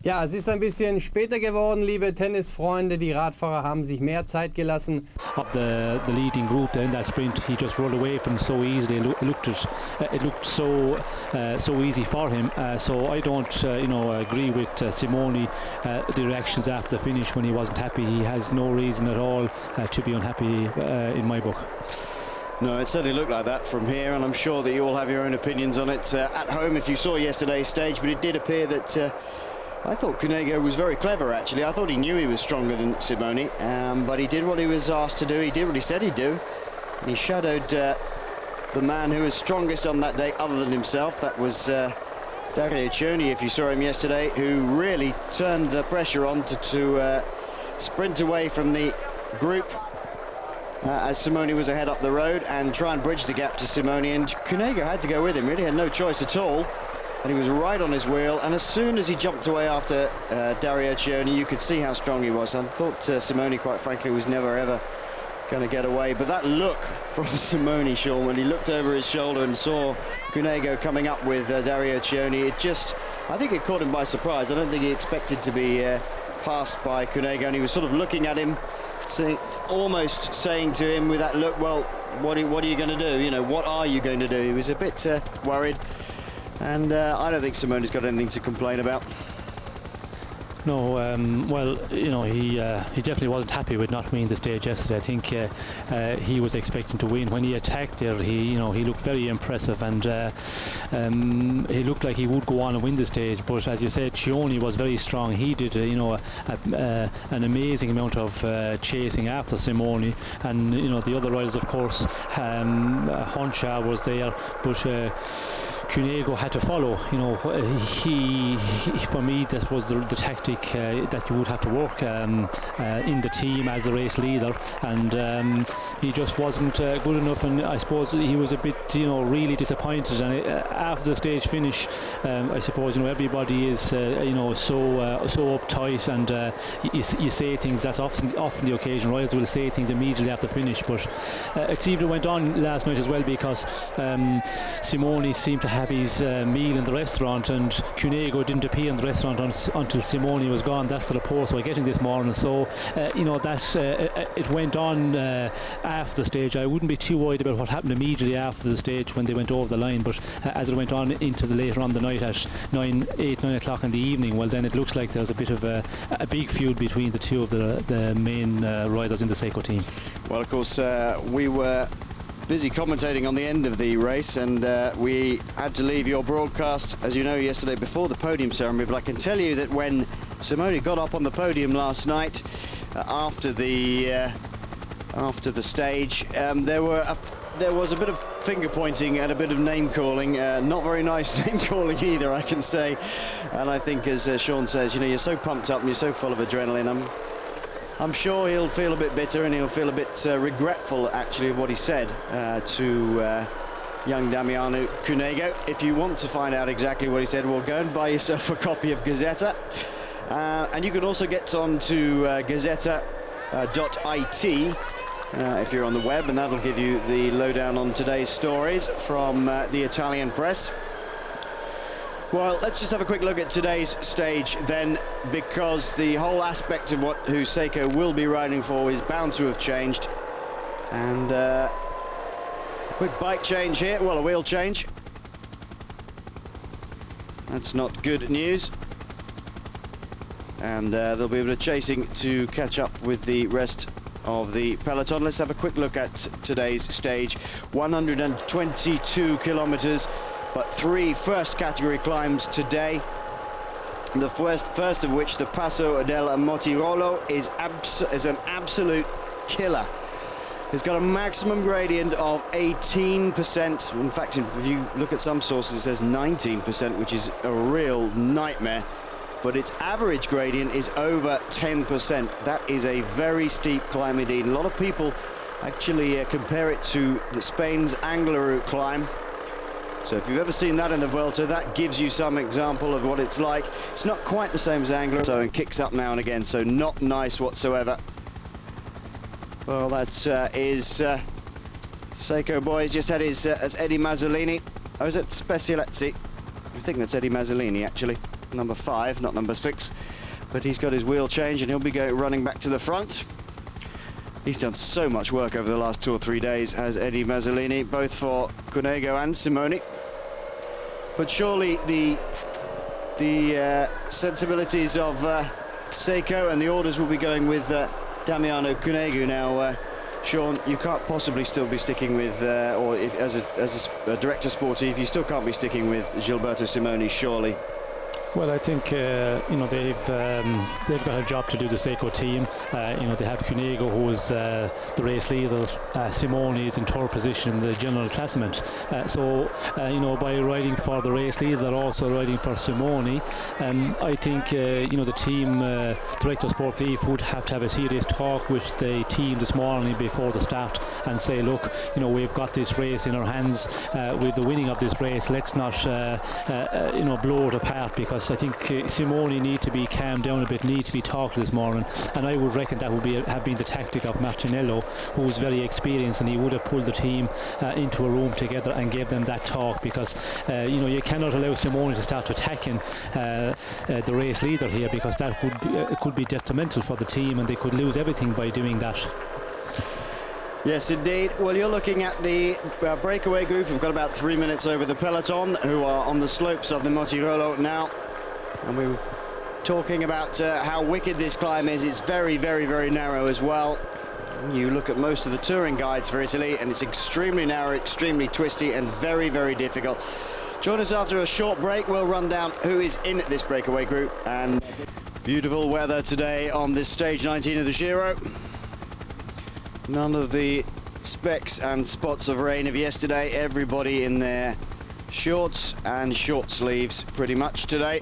Ja, es ist ein bisschen später geworden, liebe Tennisfreunde. Die Radfahrer haben sich mehr Zeit gelassen. Of the leading group there in that sprint, he just rolled away from so easily. It looked so easy for him. So I don't, agree with Simoni. The reactions after the finish when he wasn't happy. He has no reason at all to be unhappy in my book. No, it certainly looked like that from here, and I'm sure that you all have your own opinions on it at home if you saw yesterday's stage, but it did appear that I thought Cunego was very clever, actually. I thought he knew he was stronger than Simoni, but he did what he was asked to do. He did what he said he'd do. He shadowed the man who was strongest on that day other than himself. That was Dario Cioni, if you saw him yesterday, who really turned the pressure on to sprint away from the group as Simoni was ahead up the road and try and bridge the gap to Simoni, and Cunego had to go with him, really had no choice at all. And he was right on his wheel, and as soon as he jumped away after Dario Cioni, you could see how strong he was. I thought Simoni, quite frankly, was never ever going to get away. But that look from Simoni, Sean, when he looked over his shoulder and saw Cunego coming up with Dario Cioni, I think it caught him by surprise. I don't think he expected to be passed by Cunego, and he was sort of looking at him, almost saying to him with that look, well, what are you going to do? You know, what are you going to do? He was a bit worried. And I don't think Simoni's got anything to complain about. No, well, he definitely wasn't happy with not winning the stage yesterday. I think he was expecting to win. When he attacked there, he looked very impressive, and he looked like he would go on and win the stage. But as you said, Cioni was very strong. He did, an amazing amount of chasing after Simoni, and the other riders, of course, Gontchar was there, but Cunego had to follow. He for me, that was the tactic that you would have to work in the team as the race leader, and he just wasn't good enough, and I suppose he was a bit really disappointed. And after the stage finish, I suppose everybody is so uptight, and you say things. That's often the occasion. Riders will say things immediately after finish, but it even went on last night as well, because Simoni seemed to have his meal in the restaurant, and Cunego didn't appear in the restaurant until Simoni was gone. That's the report we're getting this morning. So it went on after the stage. I wouldn't be too worried about what happened immediately after the stage when they went over the line, but as it went on into the later on the night at 9 o'clock in the evening, well, then it looks like there's a bit of a big feud between the two of the main riders in the Saeco team. Well, of course, we were busy commentating on the end of the race, and we had to leave your broadcast, as you know, yesterday before the podium ceremony. But I can tell you that when Simoni got up on the podium last night after the stage, there was a bit of finger pointing and a bit of name calling, not very nice name calling either, I can say. And I think, as Sean says, you're so pumped up and you're so full of adrenaline. I'm sure he'll feel a bit bitter, and he'll feel a bit regretful, actually, of what he said to young Damiano Cunego. If you want to find out exactly what he said, well, go and buy yourself a copy of Gazzetta. And you can also get on to Gazzetta.it if you're on the web, and that'll give you the lowdown on today's stories from the Italian press. Well, let's just have a quick look at today's stage then, because the whole aspect of who Saeco will be riding for is bound to have changed. And quick bike change here, well, a wheel change. That's not good news. And there'll be a bit of chasing to catch up with the rest of the peloton. Let's have a quick look at today's stage. 122 kilometers. But 3 first category climbs today. The first of which, the Passo del Mortirolo, is an absolute killer. It's got a maximum gradient of 18%. In fact, if you look at some sources, it says 19%, which is a real nightmare. But its average gradient is over 10%. That is a very steep climb indeed. A lot of people actually compare it to Spain's Anglerud climb. So if you've ever seen that in the Vuelta, that gives you some example of what it's like. It's not quite the same as Anglerud, so it kicks up now and again, so not nice whatsoever. Well, that is Saeco boys just had his as Eddie Mazzolini. Oh, is it Specialezzi? I think that's Eddie Mazzolini, actually. number 5, not number 6. But he's got his wheel change and he'll be running back to the front. He's done so much work over the last 2 or 3 days, has Eddie Mazzolini, both for Cunego and Simoni. But surely the sensibilities of Saeco and the orders will be going with Damiano Cunego now. Sean, you can't possibly still be sticking with, or if, as a director sportive, you still can't be sticking with Gilberto Simoni, surely. Well, I think you know, they've got a job to do, the Saeco team. You know, they have Cunego, who is the race leader. Simoni is in third position in the general classement. So you know, by riding for the race leader, they're also riding for Simoni. I think you know, the team director sportive would have to have a serious talk with the team this morning before the start and say, look, you know, we've got this race in our hands. With the winning of this race, let's not you know, blow it apart, because I think Simoni need to be calmed down a bit, need to be talked this morning, and I would reckon that would have been the tactic of Martinello, who's very experienced, and he would have pulled the team into a room together and gave them that talk, because you know, you cannot allow Simoni to start attacking the race leader here, because that would could be detrimental for the team, and they could lose everything by doing that. Yes, indeed. Well, you're looking at the breakaway group. We've got about 3 minutes over the peloton, who are on the slopes of the Mortirolo now. And we were talking about how wicked this climb is. It's very, very, very narrow as well. You look at most of the touring guides for Italy, and it's extremely narrow, extremely twisty, and very, very difficult. Join us after a short break. We'll run down who is in this breakaway group. And beautiful weather today on this stage 19 of the Giro. None of the specks and spots of rain of yesterday. Everybody in their shorts and short sleeves pretty much today.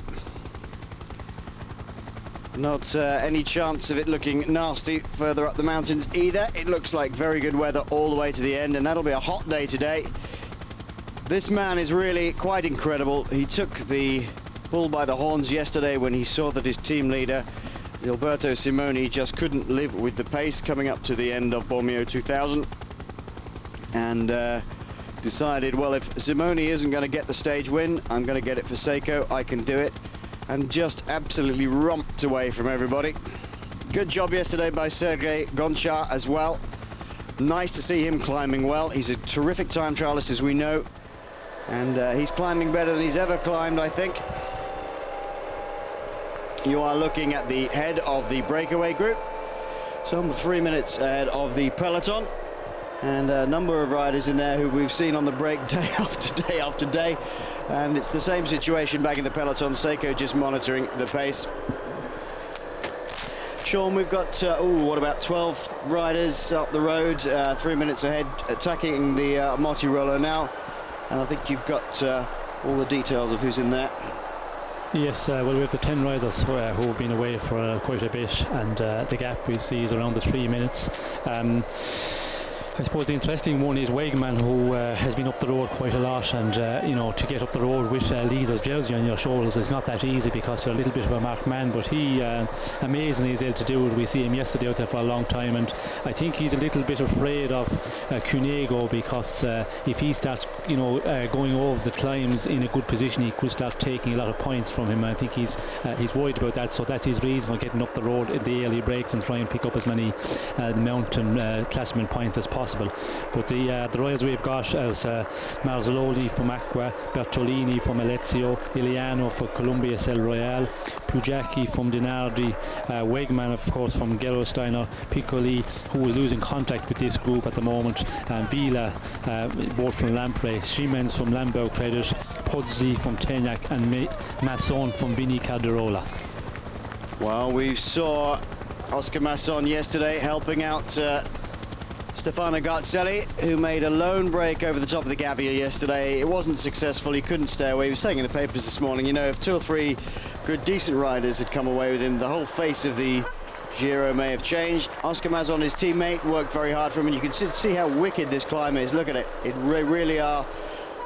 Not any chance of it looking nasty further up the mountains either. It looks like very good weather all the way to the end, and that'll be a hot day today. This man is really quite incredible. He took the bull by the horns yesterday when he saw that his team leader Gilberto Simoni just couldn't live with the pace coming up to the end of Bormio 2000, and decided, well, if Simoni isn't going to get the stage win, I'm going to get it for Saeco. I can do it, and just absolutely romped away from everybody. Good job yesterday by Sergei Gontchar as well. Nice to see him climbing well. He's a terrific time trialist, as we know, and he's climbing better than he's ever climbed, I think. You are looking at the head of the breakaway group, some 3 minutes ahead of the peloton, and a number of riders in there who we've seen on the break day after day after day, and it's the same situation back in the peloton. Saeco just monitoring the pace. Sean, we've got what about 12 riders up the road, 3 minutes ahead, attacking the Mortirolo now, and I think you've got all the details of who's in there. Yes, well, we have the 10 riders who have been away for quite a bit, and the gap we see is around the 3 minutes. I suppose the interesting one is Wegman, who has been up the road quite a lot, and you know, to get up the road with leader's jersey on your shoulders is not that easy, because you're a little bit of a marked man, but he amazingly is able to do it. We see him yesterday out there for a long time, and I think he's a little bit afraid of Cunego, because if he starts, you know, going over the climbs in a good position, he could start taking a lot of points from him. I think he's worried about that, so that's his reason for getting up the road in the early breaks and trying to pick up as many mountain classement points as possible. But the riders we've got as Marzolini from Aqua, Bertolini from Elezio, Iliano for Columbia Cel Royale, Pujacchi from Nardi, Wegman of course from Gerolsteiner, Piccoli, who is losing contact with this group at the moment, and Vila both from Lampre, Siemens from Landbouwkrediet, Pozzi from Tegnac, and Masson from Vini Caldirola. Well, we saw Oscar Masson yesterday helping out Stefano Garzelli, who made a lone break over the top of the Gavia yesterday. It wasn't successful, he couldn't stay away. He was saying in the papers this morning, you know, if 2 or 3 good decent riders had come away with him, the whole face of the Giro may have changed. Oscar Masson, his teammate, worked very hard for him, and you can see how wicked this climb is. Look at it. It really are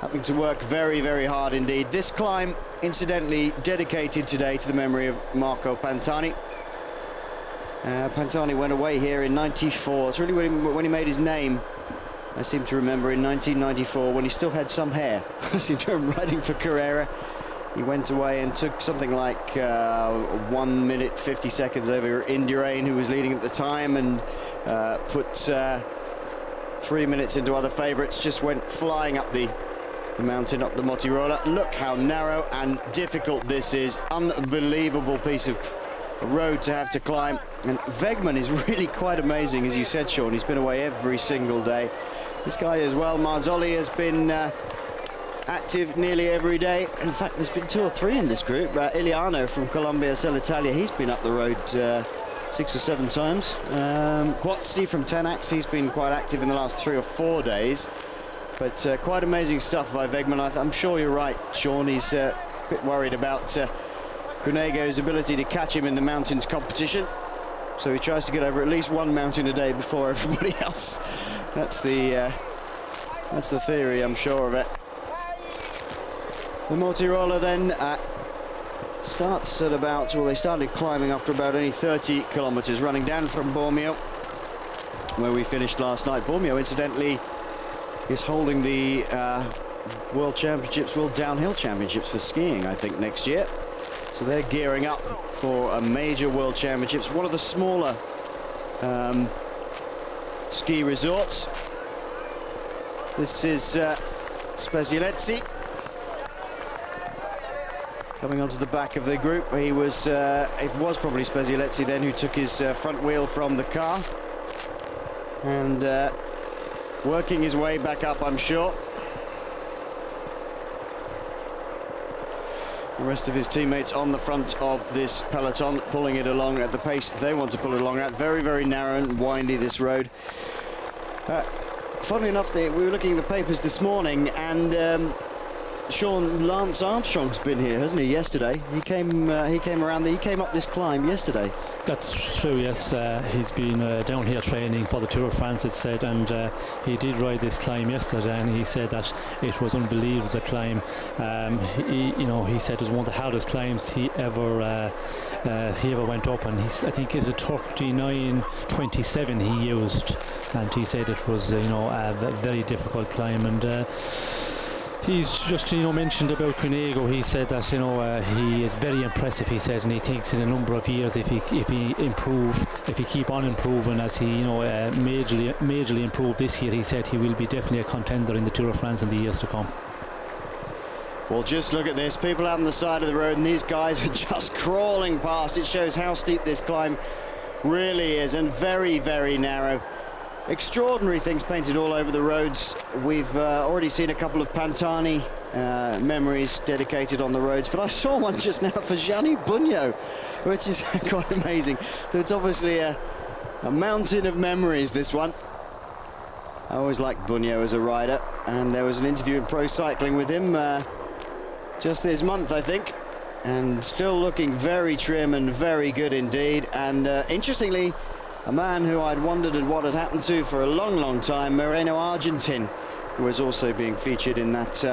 having to work very, very hard indeed. This climb, incidentally, dedicated today to the memory of Marco Pantani. Pantani went away here in '94. It's really when he made his name. I seem to remember in 1994, when he still had some hair. I seem to remember riding for Carrera, He went away and took something like 1 minute 50 seconds over Indurain, who was leading at the time, and put 3 minutes into other favourites. Just went flying up the mountain, up the Motirola. Look how narrow and difficult this is. Unbelievable piece of road to have to climb. And Wegman is really quite amazing, as you said, Sean. He's been away every single day. This guy as well, Marzoli, has been active nearly every day. In fact, there's been 2 or 3 in this group. Iliano from Colombia Italia, he's been up the road 6 or 7 times. Quatsi from Tenax, he's been quite active in the last 3 or 4 days. But quite amazing stuff by Wegman. I'm sure you're right, Sean. He's a bit worried about Cunego's ability to catch him in the mountains competition. So he tries to get over at least 1 mountain a day before everybody else. That's the theory, I'm sure of it. The Motirola then starts at about, well, they started climbing after about only 30 kilometers, running down from Bormio, where we finished last night. Bormio, incidentally, is holding the World Championships, World Downhill Championships for skiing, I think, next year. So they're gearing up for a major World Championships, one of the smaller ski resorts. This is Spezialezzi coming onto the back of the group. It was probably Spezialezzi then who took his front wheel from the car and working his way back up, I'm sure. The rest of his teammates on the front of this peloton, pulling it along at the pace they want to pull it along at. Very, very narrow and windy, this road. Funnily enough, we were looking at the papers this morning, and Sean, Lance Armstrong's been here, hasn't he? Yesterday, he came up this climb yesterday. That's true, yes. He's been down here training for the Tour of France, it said, and he did ride this climb yesterday, and he said that it was unbelievable, the climb. He said it was one of the hardest climbs he ever went up, and I think it's a 39.27 he used, and he said it was a very difficult climb. And he's just mentioned about Cunego. He said that he is very impressive, he said, and he thinks in a number of years, if he keep on improving as he majorly improved this year, he said he will be definitely a contender in the Tour of France in the years to come. Well, just look at this, people out on the side of the road, and these guys are just crawling past. It shows how steep this climb really is, and very, very narrow. Extraordinary things painted all over the roads. We've already seen a couple of Pantani memories dedicated on the roads, but I saw one just now for Gianni Bugno, which is quite amazing. So it's obviously a mountain of memories, this one. I always liked Bugno as a rider, and there was an interview in Pro Cycling with him just this month, I think, and still looking very trim and very good indeed. And interestingly, a man who I'd wondered what had happened to for a long, long time, Moreno Argentin, who was also being featured in that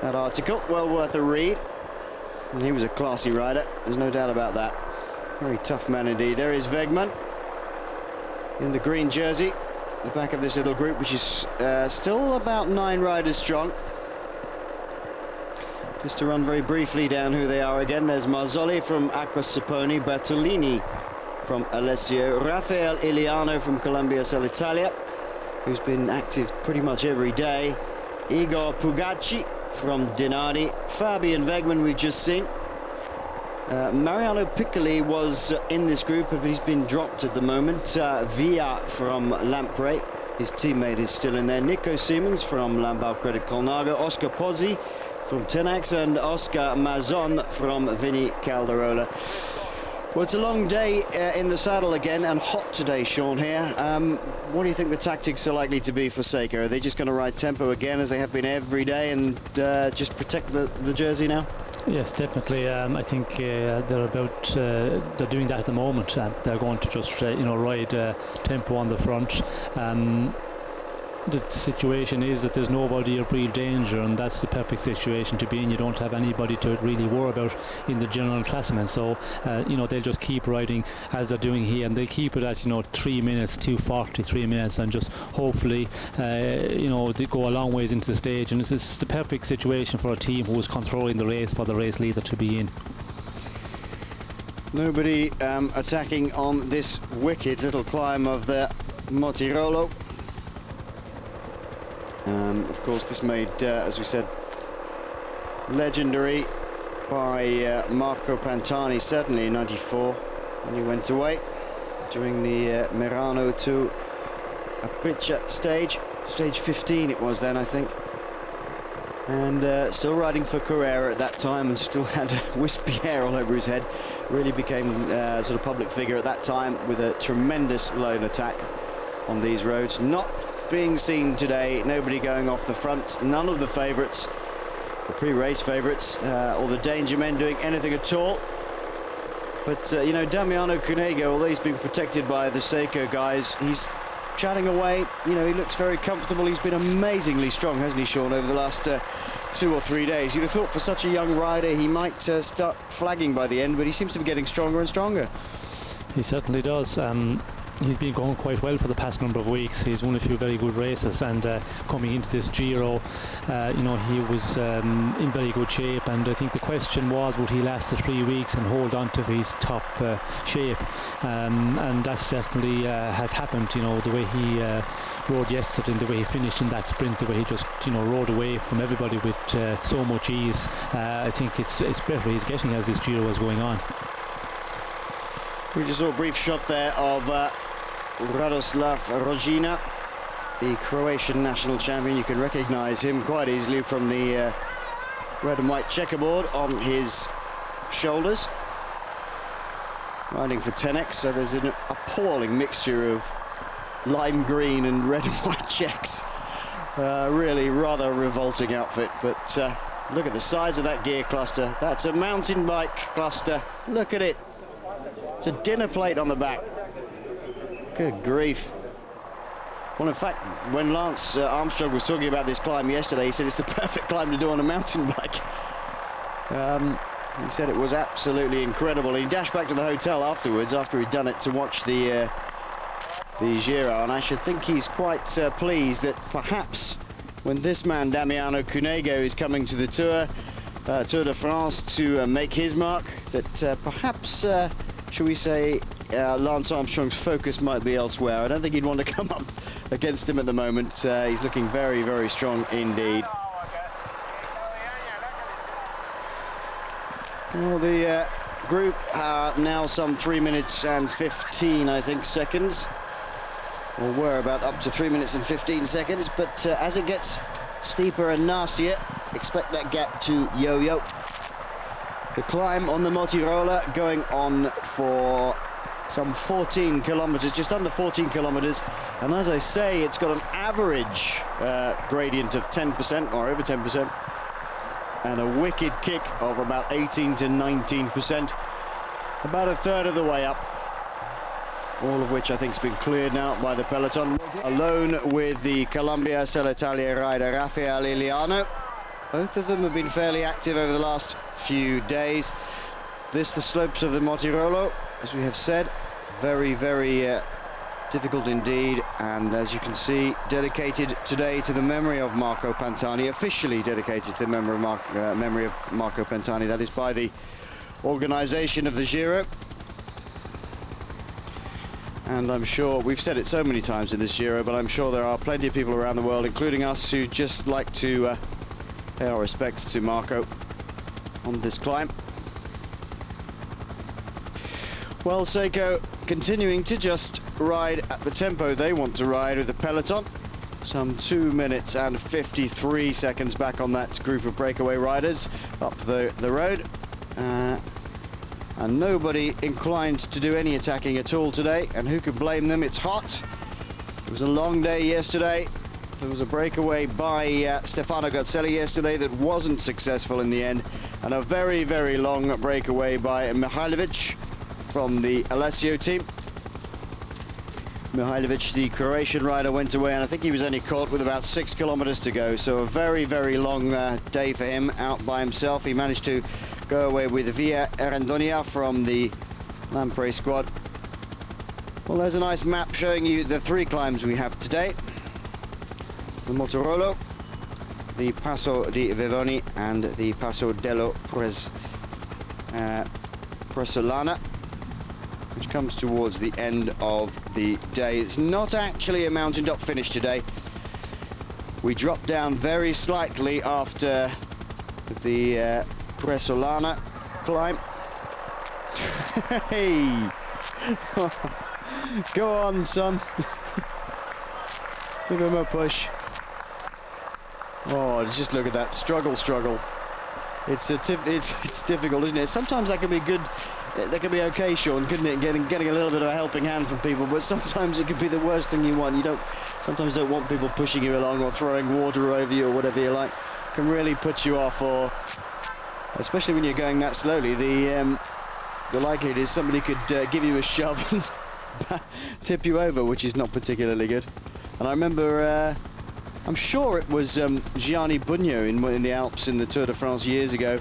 article. Well worth a read. And he was a classy rider, there's no doubt about that. Very tough man indeed. There is Wegman in the green jersey, the back of this little group, which is still about 9 riders strong. Just to run very briefly down who they are again. There's Marzoli from Acqua Saponi, Bertolini from Alessio, Rafael Iliano from Colombia Italia, who's been active pretty much every day, Igor Pugacci from Dinardi, Fabian Wegman we've just seen. Mariano Piccoli was in this group, but he's been dropped at the moment. Via from Lampre, his teammate is still in there. Nico Siemens from Landbouwkrediet Colnago, Oscar Pozzi from Tenax, and Oscar Mazon from Vini Caldirola. Well, it's a long day in the saddle again, and hot today, Sean, here. What do you think the tactics are likely to be for Saeco? Are they just going to ride tempo again, as they have been every day, and just protect the jersey now? Yes, definitely. I think they're doing that at the moment, and they're going to just ride tempo on the front. the situation is that there's nobody of real danger, and that's the perfect situation to be in. You don't have anybody to really worry about in the general classement, so you know, they'll just keep riding as they're doing here, and they keep it at, you know, 3 minutes, 2:43 minutes, and just hopefully you know, they go a long ways into the stage, and it's the perfect situation for a team who is controlling the race for the race leader to be in. Nobody attacking on this wicked little climb of the Motirolo. Of course, this made, as we said, legendary by Marco Pantani, certainly in '94, when he went away during the Merano to Aprilia stage 15 it was then, I think. And still riding for Carrera at that time, and still had wispy hair all over his head. Really became sort of public figure at that time, with a tremendous lone attack on these roads. Not being seen today, nobody going off the front, none of the favourites, the pre-race favourites, or the danger men doing anything at all. But you know, Damiano Cunego, although he's been protected by the Saeco guys, he's chatting away. You know, he looks very comfortable. He's been amazingly strong, hasn't he, Sean, over the last 2 or 3 days. You'd have thought for such a young rider he might start flagging by the end, but he seems to be getting stronger and stronger. He certainly does. He's been going quite well for the past number of weeks. He's won a few very good races, and coming into this Giro, you know, he was in very good shape, and I think the question was, would he last the 3 weeks and hold on to his top shape, and that certainly has happened. You know, the way he rode yesterday, and the way he finished in that sprint, the way he just, you know, rode away from everybody with so much ease. I think it's better he's getting as this Giro is going on. We just saw a brief shot there of Radoslav Rožina, the Croatian national champion. You can recognize him quite easily from the red and white checkerboard on his shoulders. Riding for Tenex, so there's an appalling mixture of lime green and red and white checks. Really rather revolting outfit, but look at the size of that gear cluster. That's a mountain bike cluster. Look at it. It's a dinner plate on the back. Good grief. Well, in fact, when Lance Armstrong was talking about this climb yesterday, he said it's the perfect climb to do on a mountain bike. He said it was absolutely incredible. He dashed back to the hotel afterwards, after he'd done it, to watch the Giro, and I should think he's quite pleased that perhaps when this man, Damiano Cunego, is coming to the Tour de France to make his mark, that perhaps, shall we say, Lance Armstrong's focus might be elsewhere. I don't think he'd want to come up against him at the moment. He's looking very, very strong indeed. Well, the group are now some 3 minutes and 15, I think, seconds. Or were about up to 3 minutes and 15 seconds, but as it gets steeper and nastier, expect that gap to yo-yo. The climb on the Motirola going on for some 14 kilometers, just under 14 kilometers, and as I say, it's got an average gradient of 10% or over 10%, and a wicked kick of about 18 to 19%, about a third of the way up, all of which I think has been cleared now by the peloton, alone with the Colombia Italia rider Rafael Iliano. Both of them have been fairly active over the last few days. The slopes of the Motirolo, as we have said, very, very difficult indeed, and as you can see, dedicated today to the memory of Marco Pantani, officially dedicated to the memory of Marco Pantani, that is by the organisation of the Giro. And I'm sure, we've said it so many times in this Giro, but I'm sure there are plenty of people around the world, including us, who just like to pay our respects to Marco on this climb. Well, Saeco continuing to just ride at the tempo they want to ride with the peloton. Some 2 minutes and 53 seconds back on that group of breakaway riders up the road. And nobody inclined to do any attacking at all today, and who could blame them? It's hot. It was a long day yesterday. There was a breakaway by Stefano Garzelli yesterday that wasn't successful in the end, and a very, very long breakaway by Mihailovic from the Alessio team. Mihailovic, the Croatian rider, went away, and I think he was only caught with about 6 kilometers to go. So a very, very long day for him out by himself. He managed to go away with Via Erandonia from the Lampre squad. Well, there's a nice map showing you the 3 climbs we have today. The Motorolo, the Passo di Vevoni, and the Passo dello Presolana, which comes towards the end of the day. It's not actually a mountaintop finish today. We dropped down very slightly after the Presolana climb. Hey! Go on, son. Give him a push. Oh, just look at that struggle. It's difficult, isn't it? Sometimes that can be good. That can be okay, Sean, couldn't it? Getting a little bit of a helping hand from people, but sometimes it can be the worst thing you want. You sometimes don't want people pushing you along or throwing water over you or whatever you like. It can really put you off, or especially when you're going that slowly. The likelihood is somebody could give you a shove and tip you over, which is not particularly good. And I remember, I'm sure it was Gianni Bugno in the Alps in the Tour de France years ago,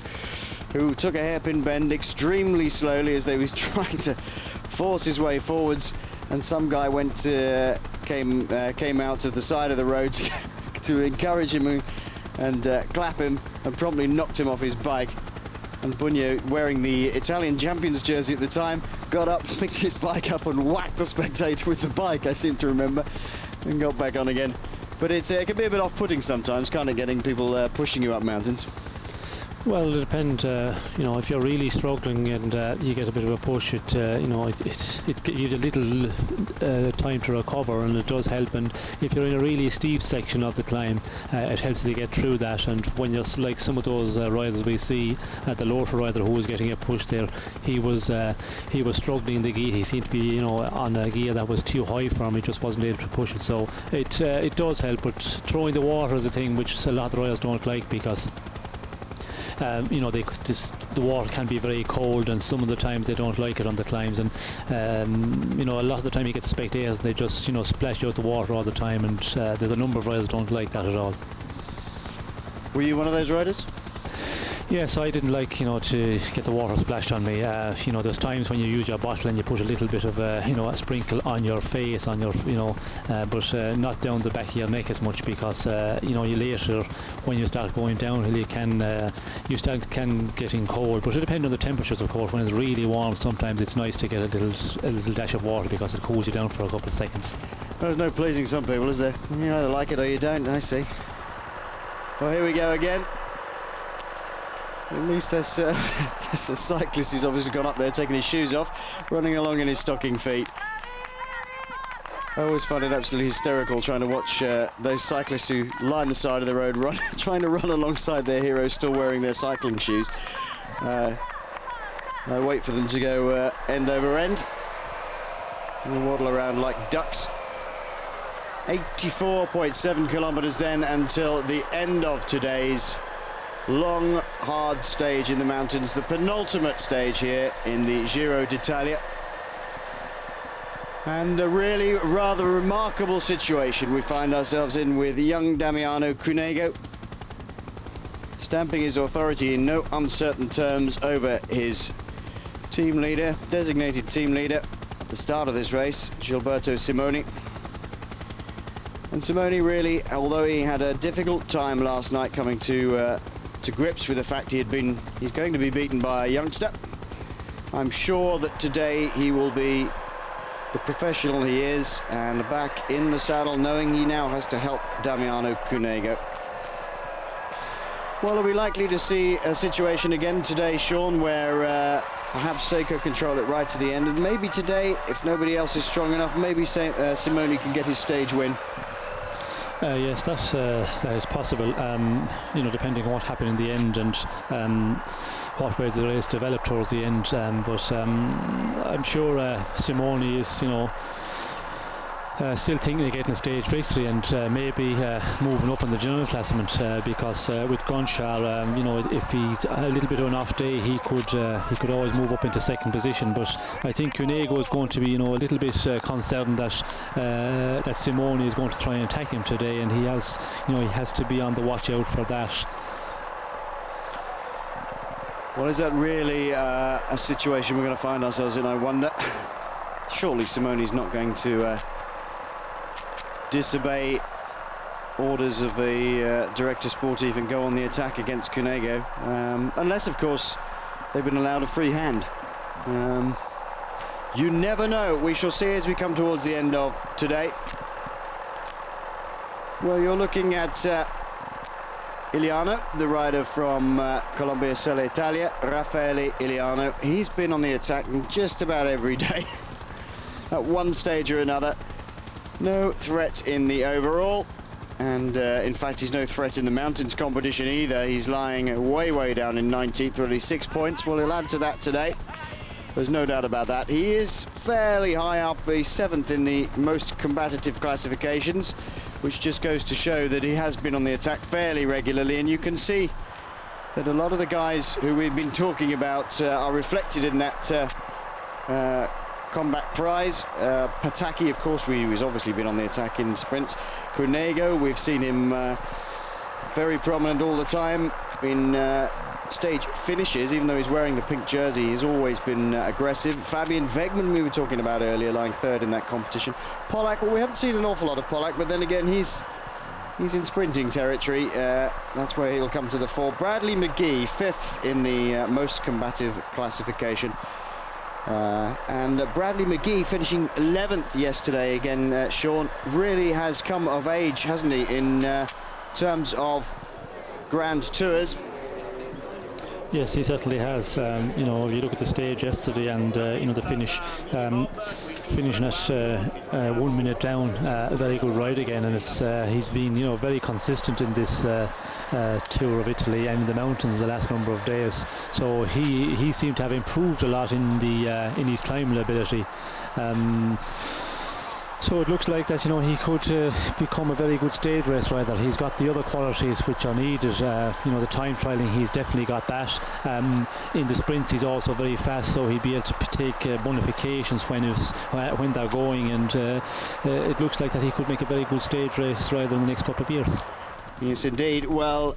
who took a hairpin bend extremely slowly as they was trying to force his way forwards, and some guy came out to the side of the road to encourage him and clap him, and promptly knocked him off his bike. And Bugno, wearing the Italian champions jersey at the time, got up, picked his bike up and whacked the spectator with the bike, I seem to remember, and got back on again. But it can be a bit off-putting sometimes, kind of getting people pushing you up mountains. Well, it depends. If you're really struggling and you get a bit of a push, it gives you a little time to recover, and it does help. And if you're in a really steep section of the climb, it helps you to get through that. And when you're like some of those riders we see, the Lothar rider who was getting a push there, he was struggling in the gear. He seemed to be on a gear that was too high for him. He just wasn't able to push it. So it does help. But throwing the water is a thing which a lot of riders don't like, because the water can be very cold, and some of the times they don't like it on the climbs, and a lot of the time you get spectators, they just splash out the water all the time, and there's a number of riders don't like that at all. Were you one of those riders? Yes, I didn't like to get the water splashed on me. There's times when you use your bottle and you put a little bit of a sprinkle on your face, on your but not down the back of your neck as much, because you later, when you start going downhill, you can getting cold. But it depends on the temperatures, of course. When it's really warm, sometimes it's nice to get a little dash of water, because it cools you down for a couple of seconds. There's no pleasing some people, is there? You either like it or you don't. I see. Well, here we go again. At least there's a cyclist who's obviously gone up there, taking his shoes off, running along in his stocking feet. I always find it absolutely hysterical trying to watch those cyclists who line the side of the road, trying to run alongside their heroes, still wearing their cycling shoes. I wait for them to go end over end and waddle around like ducks. 84.7 kilometers then until the end of today's long, hard stage in the mountains, the penultimate stage here in the Giro d'Italia. And a really rather remarkable situation we find ourselves in, with young Damiano Cunego stamping his authority in no uncertain terms over his team leader, designated team leader at the start of this race, Gilberto Simoni. And Simoni really, although he had a difficult time last night coming to grips with the fact he's going to be beaten by a youngster, I'm sure that today he will be the professional he is, and back in the saddle, knowing he now has to help Damiano Cunego. Well, are we likely to see a situation again today, Sean, where perhaps Saeco control it right to the end, and maybe today, if nobody else is strong enough, maybe Simoni can get his stage win? Yes, that is possible. Depending on what happened in the end, and what way the race developed towards the end. But I'm sure Simoni is, still thinking of getting a stage victory and maybe moving up in the general classement because with Gontchar, you know, if he's a little bit of an off day, he could always move up into second position. But I think Cunego is going to be, you know, a little bit concerned that that Simoni is going to try and attack him today, and he has, you know, he has to be on the watch out for that. Well, is that really a situation we're going to find ourselves in, I wonder? Surely Simoni's not going to disobey orders of the director sportif and go on the attack against Cunego, unless, of course, they've been allowed a free hand. You never know. We shall see as we come towards the end of today. Well, you're looking at Iliano, the rider from Colombia Selle Italia, Raffaele Iliano. He's been on the attack just about every day at one stage or another. No threat in the overall, and in fact he's no threat in the mountains competition either. He's lying way down in 19th, really 6 points. Well, he'll add to that today, there's no doubt about that. He is fairly high up, he's 7th in the most combative classifications, which just goes to show that he has been on the attack fairly regularly, and you can see that a lot of the guys who we've been talking about are reflected in that combat prize. Pataki, of course, he's obviously been on the attack in sprints. Cunego, we've seen him very prominent all the time in stage finishes, even though he's wearing the pink jersey. He's always been aggressive. Fabian Wegman, we were talking about earlier, lying 3rd in that competition. Pollack, well, we haven't seen an awful lot of Pollack, but then again, he's in sprinting territory. That's where he'll come to the fore. Bradley McGee, 5th in the most combative classification. And Bradley McGee finishing 11th yesterday. Again, Sean really has come of age, hasn't he, in terms of Grand Tours. Yes, he certainly has. You know, if you look at the stage yesterday and you know, the finishing at 1 minute down, a very good ride again, and it's he's been, you know, very consistent in this tour of Italy and in the mountains the last number of days. So he seemed to have improved a lot in his climbing ability. So it looks like that, you know, he could become a very good stage race rider. He's got the other qualities which are needed. You know, the time trialing, he's definitely got that. In the sprints, he's also very fast, so he'd be able to take bonifications when they're going, and it looks like that he could make a very good stage race rider in the next couple of years. Yes, indeed. Well,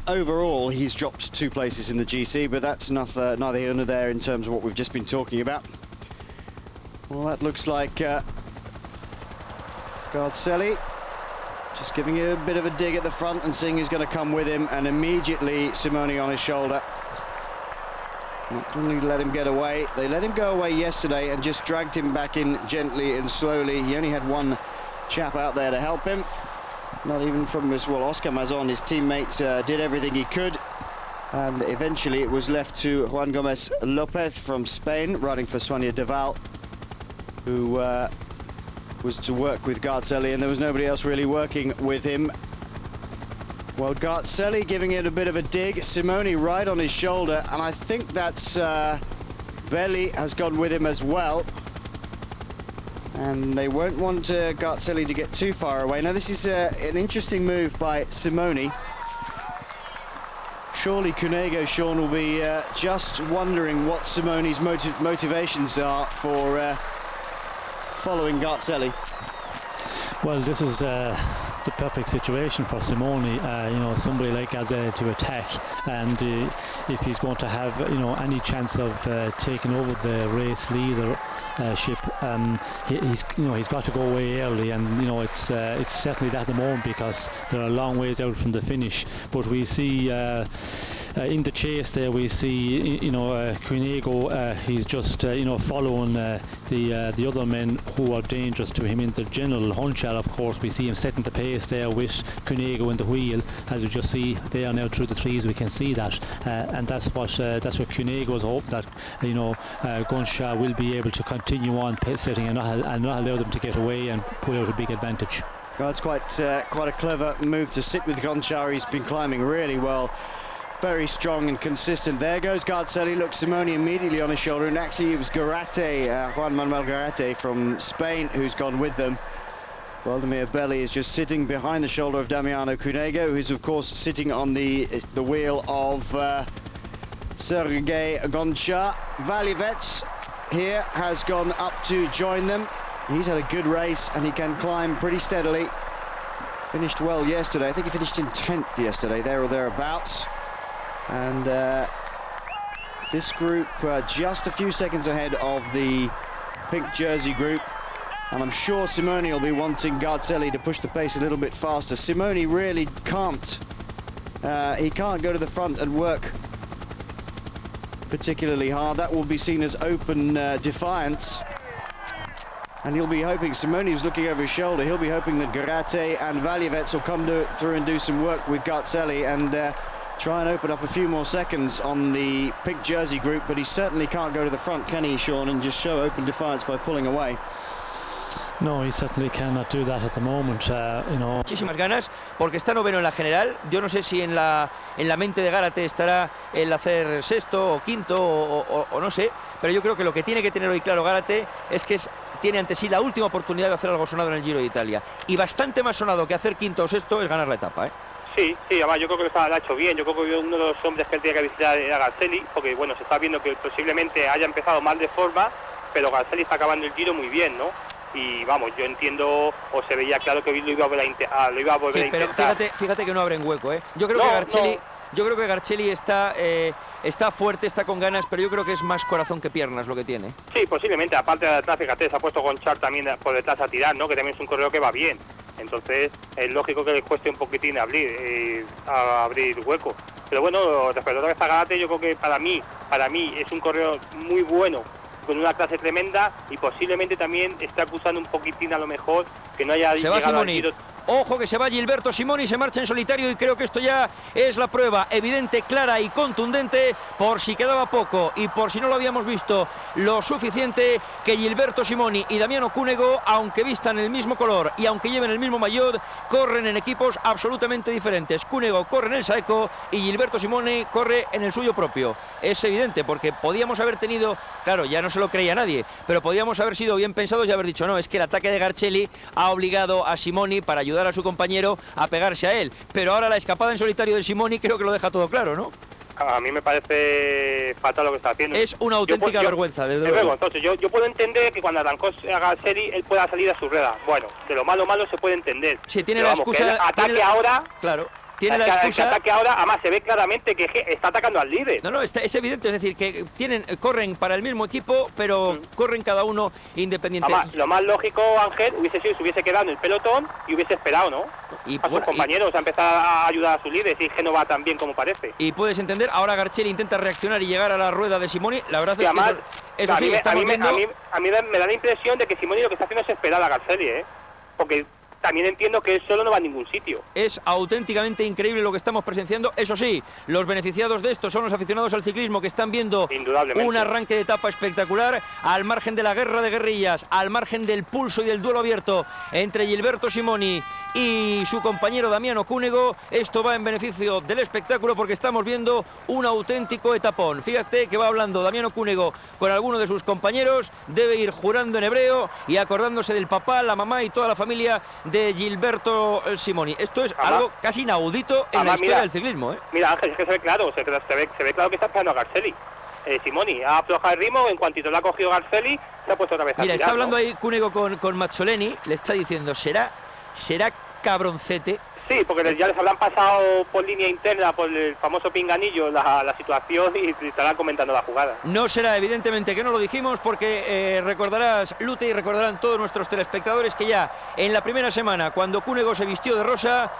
overall, he's dropped 2 places in the GC, but that's neither here nor there in terms of what we've just been talking about. Well, that looks like Garzelli just giving it a bit of a dig at the front and seeing who's going to come with him, and immediately Simoni on his shoulder. Not only let him get away, they let him go away yesterday and just dragged him back in gently and slowly. He only had one chap out there to help him. Not even from his, well, Oscar Mazon, his teammate, did everything he could, and eventually it was left to Juan Gomez Lopez from Spain, riding for Sonia Deval, who was to work with Garzelli, and there was nobody else really working with him. Well, Garzelli giving it a bit of a dig, Simoni right on his shoulder, and I think that's Belli has gone with him as well. And they won't want Garzelli to get too far away. Now, this is an interesting move by Simoni. Surely Cunego, Sean, will be just wondering what Simoni's motivations are for following Garzelli. Well, this is the perfect situation for Simoni. You know, somebody like Garzelli to attack, and if he's going to have, you know, any chance of taking over the race leadership, he's got to go away early, and you know, it's certainly that at the moment because they're a long ways out from the finish. But we see in the chase there, we see, you know, Cunego, he's just you know, following the other men who are dangerous to him in the general. Gontchar, of course, we see him setting the pace there with Cunego in the wheel. As we just see, they are now through the trees. We can see that, and that's what Cunego's hope, that, you know, Gontchar will be able to continue on pace setting and not allow them to get away and pull out a big advantage. Well, it's quite a clever move to sit with Gontchar. He's been climbing really well very strong and consistent. There goes Garzelli. Look, Simoni immediately on his shoulder, and actually it was Garate, Juan Manuel Garate from Spain, who's gone with them. Valdemir Belli is just sitting behind the shoulder of Damiano Cunego, who's of course sitting on the wheel of Sergei Gontchar. Valjevets here has gone up to join them. He's had a good race and he can climb pretty steadily. Finished well yesterday. I think he finished in 10th yesterday, there or thereabouts. And this group just a few seconds ahead of the pink jersey group. And I'm sure Simoni will be wanting Garzelli to push the pace a little bit faster. Simoni really can't. He can't go to the front and work particularly hard. That will be seen as open defiance. And he'll be hoping, Simoni's looking over his shoulder, he'll be hoping that Garate and Valjevets will come through and do some work with Garzelli and try and open up a few more seconds on the pink jersey group, but he certainly can't go to the front, can he, Sean, and just show open defiance by pulling away? No, he certainly cannot do that at the moment, you know. Muchísimas ganas, porque está noveno en la general. Yo no sé si en la mente de Garate estará el hacer sexto o quinto o no sé, pero yo creo que lo que tiene que tener hoy claro Garate es que tiene ante sí la última oportunidad de hacer algo sonado en el Giro de Italia. Y bastante más sonado que hacer quinto o sexto es ganar la etapa, ¿eh? Sí, además yo creo que lo ha hecho bien. Yo creo que uno de los hombres que él tiene que visitar era Garzelli, porque bueno, se está viendo que posiblemente haya empezado mal de forma, pero Garzelli está acabando el Giro muy bien, ¿no? Y vamos, yo entiendo, o se veía claro que lo iba a volver a intentar. Pero fíjate que no abren hueco, ¿eh? Yo creo que Garzelli está fuerte, está con ganas, pero yo creo que es más corazón que piernas lo que tiene. Sí, posiblemente, aparte de atrás, fíjate, se ha puesto Gontchar también por detrás a tirar, ¿no? Que también es un correo que va bien. Entonces, es lógico que le cueste un poquitín abrir hueco. Pero bueno, respecto a lo que está Garate, yo creo que para mí es un correo muy bueno, con una clase tremenda, y posiblemente también está acusando un poquitín a lo mejor que no haya llegado al Giro. Ojo que se va Gilberto Simoni, se marcha en solitario y creo que esto ya es la prueba evidente, clara y contundente, por si quedaba poco y por si no lo habíamos visto lo suficiente, que Gilberto Simoni y Damiano Cunego, aunque vistan el mismo color y aunque lleven el mismo maillot, corren en equipos absolutamente diferentes. Cunego corre en el Saeco y Gilberto Simoni corre en el suyo propio. Es evidente, porque podíamos haber tenido, claro, ya no se lo creía nadie, pero podíamos haber sido bien pensados y haber dicho, no, es que el ataque de Garzelli ha obligado a Simoni, para ayudar a su compañero, a pegarse a él. Pero ahora la escapada en solitario de Simoni creo que lo deja todo claro, ¿no? A mí me parece fatal lo que está haciendo. Es una auténtica vergüenza, desde luego. Entonces, yo puedo entender que cuando arrancó a Garzelli él pueda salir a su rueda. Bueno, de lo malo se puede entender. Si tiene la excusa... Ataque ahora... Claro. Tiene la excusa... El ataque ahora, además se ve claramente que está atacando al líder. No, es evidente, es decir, que corren para el mismo equipo, pero corren cada uno independiente. Además, lo más lógico, Ángel, hubiese sido si hubiese quedado en el pelotón y hubiese esperado, ¿no? A sus compañeros a empezar a ayudar a su líder, si es que no va tan bien como parece. Y puedes entender, ahora Garzelli intenta reaccionar y llegar a la rueda de Simoni. La verdad es además, que eso sí, estamos viendo... A mí me da la impresión de que Simoni lo que está haciendo es esperar a Garzelli, ¿eh? Porque también entiendo que él solo no va a ningún sitio. Es auténticamente increíble lo que estamos presenciando. Eso sí, los beneficiados de esto son los aficionados al ciclismo, que están viendo un arranque de etapa espectacular, al margen de la guerra de guerrillas, al margen del pulso y del duelo abierto entre Gilberto Simoni y su compañero Damiano Cunego. Esto va en beneficio del espectáculo, porque estamos viendo un auténtico etapón. Fíjate que va hablando Damiano Cunego con alguno de sus compañeros, debe ir jurando en hebreo y acordándose del papá, la mamá y toda la familia de Gilberto Simoni. Esto es algo casi inaudito en la historia del ciclismo, ¿eh? Mira, Ángel, es que se ve claro, se ve claro que está esperando a Garzelli. Simoni ha aflojado el ritmo, en cuantito le ha cogido Garzelli, se ha puesto otra vez a tirar. Mira, está hablando ahí Cunego con Mazzoleni, le está diciendo, será cabroncete. Sí, porque ya les habrán pasado por línea interna, por el famoso pinganillo, la situación, y estarán comentando la jugada. No será, evidentemente que no lo dijimos, porque recordarás, Lute, y recordarán todos nuestros telespectadores, que ya en la primera semana, cuando Cunego se vistió de rosa,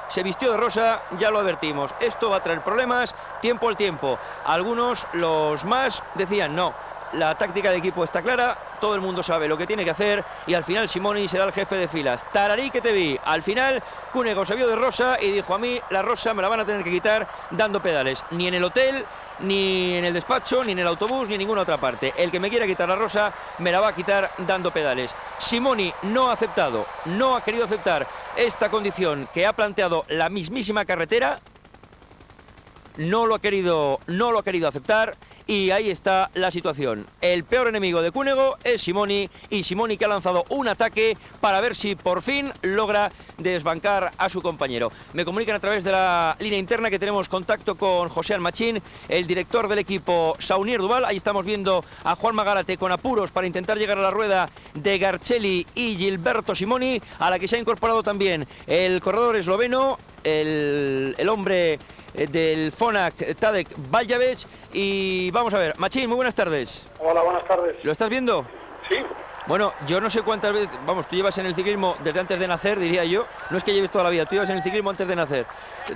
ya lo advertimos. Esto va a traer problemas, tiempo al tiempo. Algunos, los más, decían no. La táctica de equipo está clara, todo el mundo sabe lo que tiene que hacer y al final Simoni será el jefe de filas. Tararí que te vi. Al final Cunego se vio de rosa y dijo, a mí la rosa me la van a tener que quitar dando pedales. Ni en el hotel, ni en el despacho, ni en el autobús, ni en ninguna otra parte. El que me quiera quitar la rosa me la va a quitar dando pedales. Simoni no ha aceptado, no ha querido aceptar esta condición que ha planteado la mismísima carretera. no lo ha querido aceptar y ahí está la situación. El peor enemigo de Cunego es Simoni, y Simoni que ha lanzado un ataque para ver si por fin logra desbancar a su compañero. Me comunican a través de la línea interna que tenemos contacto con José Almachín, el director del equipo Saunier Duval. Ahí estamos viendo a Juan Magárate con apuros para intentar llegar a la rueda de Garzelli y Gilberto Simoni, a la que se ha incorporado también el corredor esloveno, el hombre del Fonac, Tadek Valjavec. Y vamos a ver, Machín, muy buenas tardes. Hola, buenas tardes. ¿Lo estás viendo? Sí. Bueno, yo no sé cuántas veces, vamos, tú llevas en el ciclismo desde antes de nacer, diría yo. No es que lleves toda la vida, tú llevas en el ciclismo antes de nacer.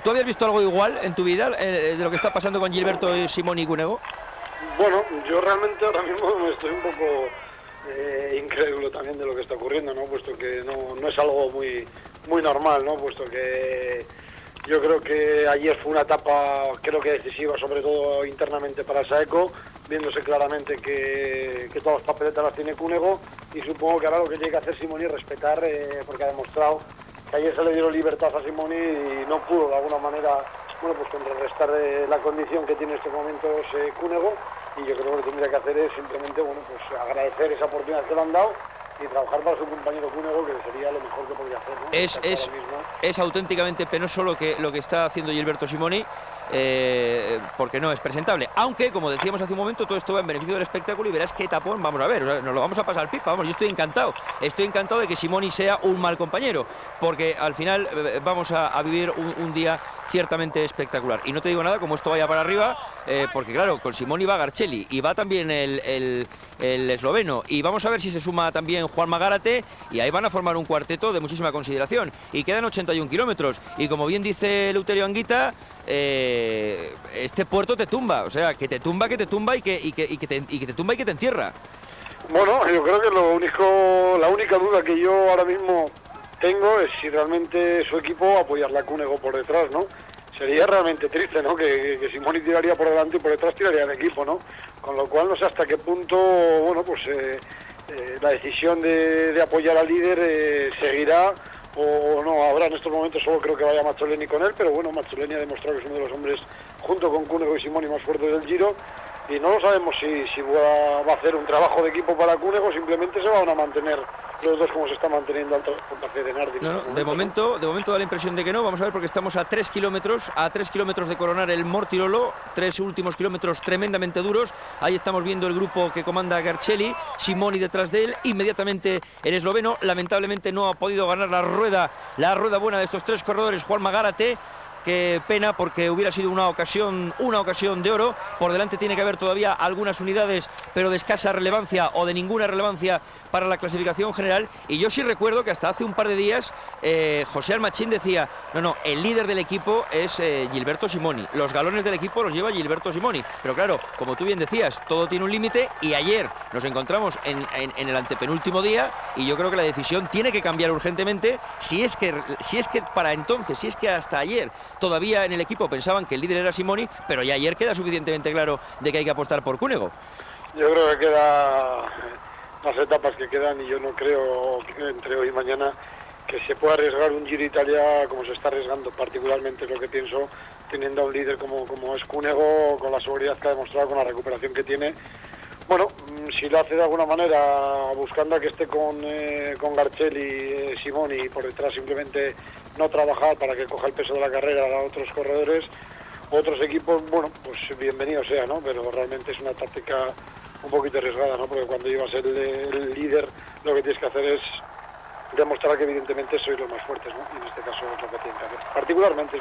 ¿Tú habías visto algo igual en tu vida de lo que está pasando con Gilberto Simoni y Cunego? Bueno, yo realmente ahora mismo estoy un poco incrédulo también de lo que está ocurriendo, ¿no? Puesto que no es algo muy normal, ¿no? Puesto que yo creo que ayer fue una etapa, creo que decisiva, sobre todo internamente para Saeco, viéndose claramente que todas las papeletas las tiene Cunego, y supongo que ahora lo que tiene que hacer Simoni es respetar, porque ha demostrado que ayer se le dieron libertad a Simoni y no pudo de alguna manera, bueno, pues contrarrestar la condición que tiene en estos momentos Cunego, y yo creo que lo que tendría que hacer es simplemente, bueno, pues agradecer esa oportunidad que le han dado y trabajar para su compañero Cunego, que sería lo mejor que podría hacer, ¿no? Es auténticamente penoso lo que está haciendo Gilberto Simoni, porque no es presentable. Aunque, como decíamos hace un momento, todo esto va en beneficio del espectáculo y verás qué tapón vamos a ver. O sea, nos lo vamos a pasar al pipa, vamos, yo estoy encantado de que Simoni sea un mal compañero, porque al final vamos a vivir un día ciertamente espectacular. Y no te digo nada como esto vaya para arriba, porque claro, con Simoni va Garzelli y va también el esloveno, y vamos a ver si se suma también Juan Magárate, y ahí van a formar un cuarteto de muchísima consideración. Y quedan 81 kilómetros, y como bien dice Eleuterio Anguita, este puerto te tumba, o sea, que te tumba y que te tumba y que te entierra. Bueno, yo creo que la única duda que yo ahora mismo tengo es si realmente su equipo apoyarla a Cunego por detrás, ¿no? Sería realmente triste, ¿no? Que Simoni tiraría por delante y por detrás tiraría el equipo, ¿no? Con lo cual no sé hasta qué punto, bueno, pues la decisión de apoyar al líder seguirá o no. Ahora en estos momentos solo creo que vaya Mazzoleni con él, pero bueno, Mazzoleni ha demostrado que es uno de los hombres, junto con Cunego y Simoni, más fuertes del Giro, y no lo sabemos si va a hacer un trabajo de equipo para Cunego, simplemente se van a mantener los dos como se está manteniendo al transporte de Nardi. No, de momento da la impresión de que no. Vamos a ver, porque estamos a 3 kilómetros de coronar el Mortirolo, 3 últimos kilómetros tremendamente duros. Ahí estamos viendo el grupo que comanda Garzelli, Simoni detrás de él, inmediatamente el esloveno. Lamentablemente no ha podido ganar la rueda buena de estos tres corredores, Juan Magárate. Qué pena, porque hubiera sido una ocasión de oro. Por delante tiene que haber todavía algunas unidades, pero de escasa relevancia o de ninguna relevancia para la clasificación general. Y yo sí recuerdo que hasta hace un par de días José Almachín decía, no, el líder del equipo es Gilberto Simoni, los galones del equipo los lleva Gilberto Simoni. Pero claro, como tú bien decías, todo tiene un límite, y ayer nos encontramos en el antepenúltimo día, y yo creo que la decisión tiene que cambiar urgentemente, si es que para entonces, si es que hasta ayer todavía en el equipo pensaban que el líder era Simoni, pero ya ayer queda suficientemente claro de que hay que apostar por Cunego. Yo creo que queda las etapas que quedan, y yo no creo que entre hoy y mañana que se pueda arriesgar un Giro Italia como se está arriesgando, particularmente lo que pienso, teniendo a un líder como es Cunego, con la seguridad que ha demostrado, con la recuperación que tiene. Bueno, si lo hace de alguna manera buscando a que esté con Garzelli, Simoni, y por detrás simplemente no trabajar para que coja el peso de la carrera a otros corredores, otros equipos, bueno, pues bienvenido sea, ¿no? Pero realmente es una táctica un poquito arriesgada, ¿no? Porque cuando llevas el líder, lo que tienes que hacer es demostrar que evidentemente sois los más fuertes, ¿no? Y en este caso es lo que tienen que hacer. Particularmente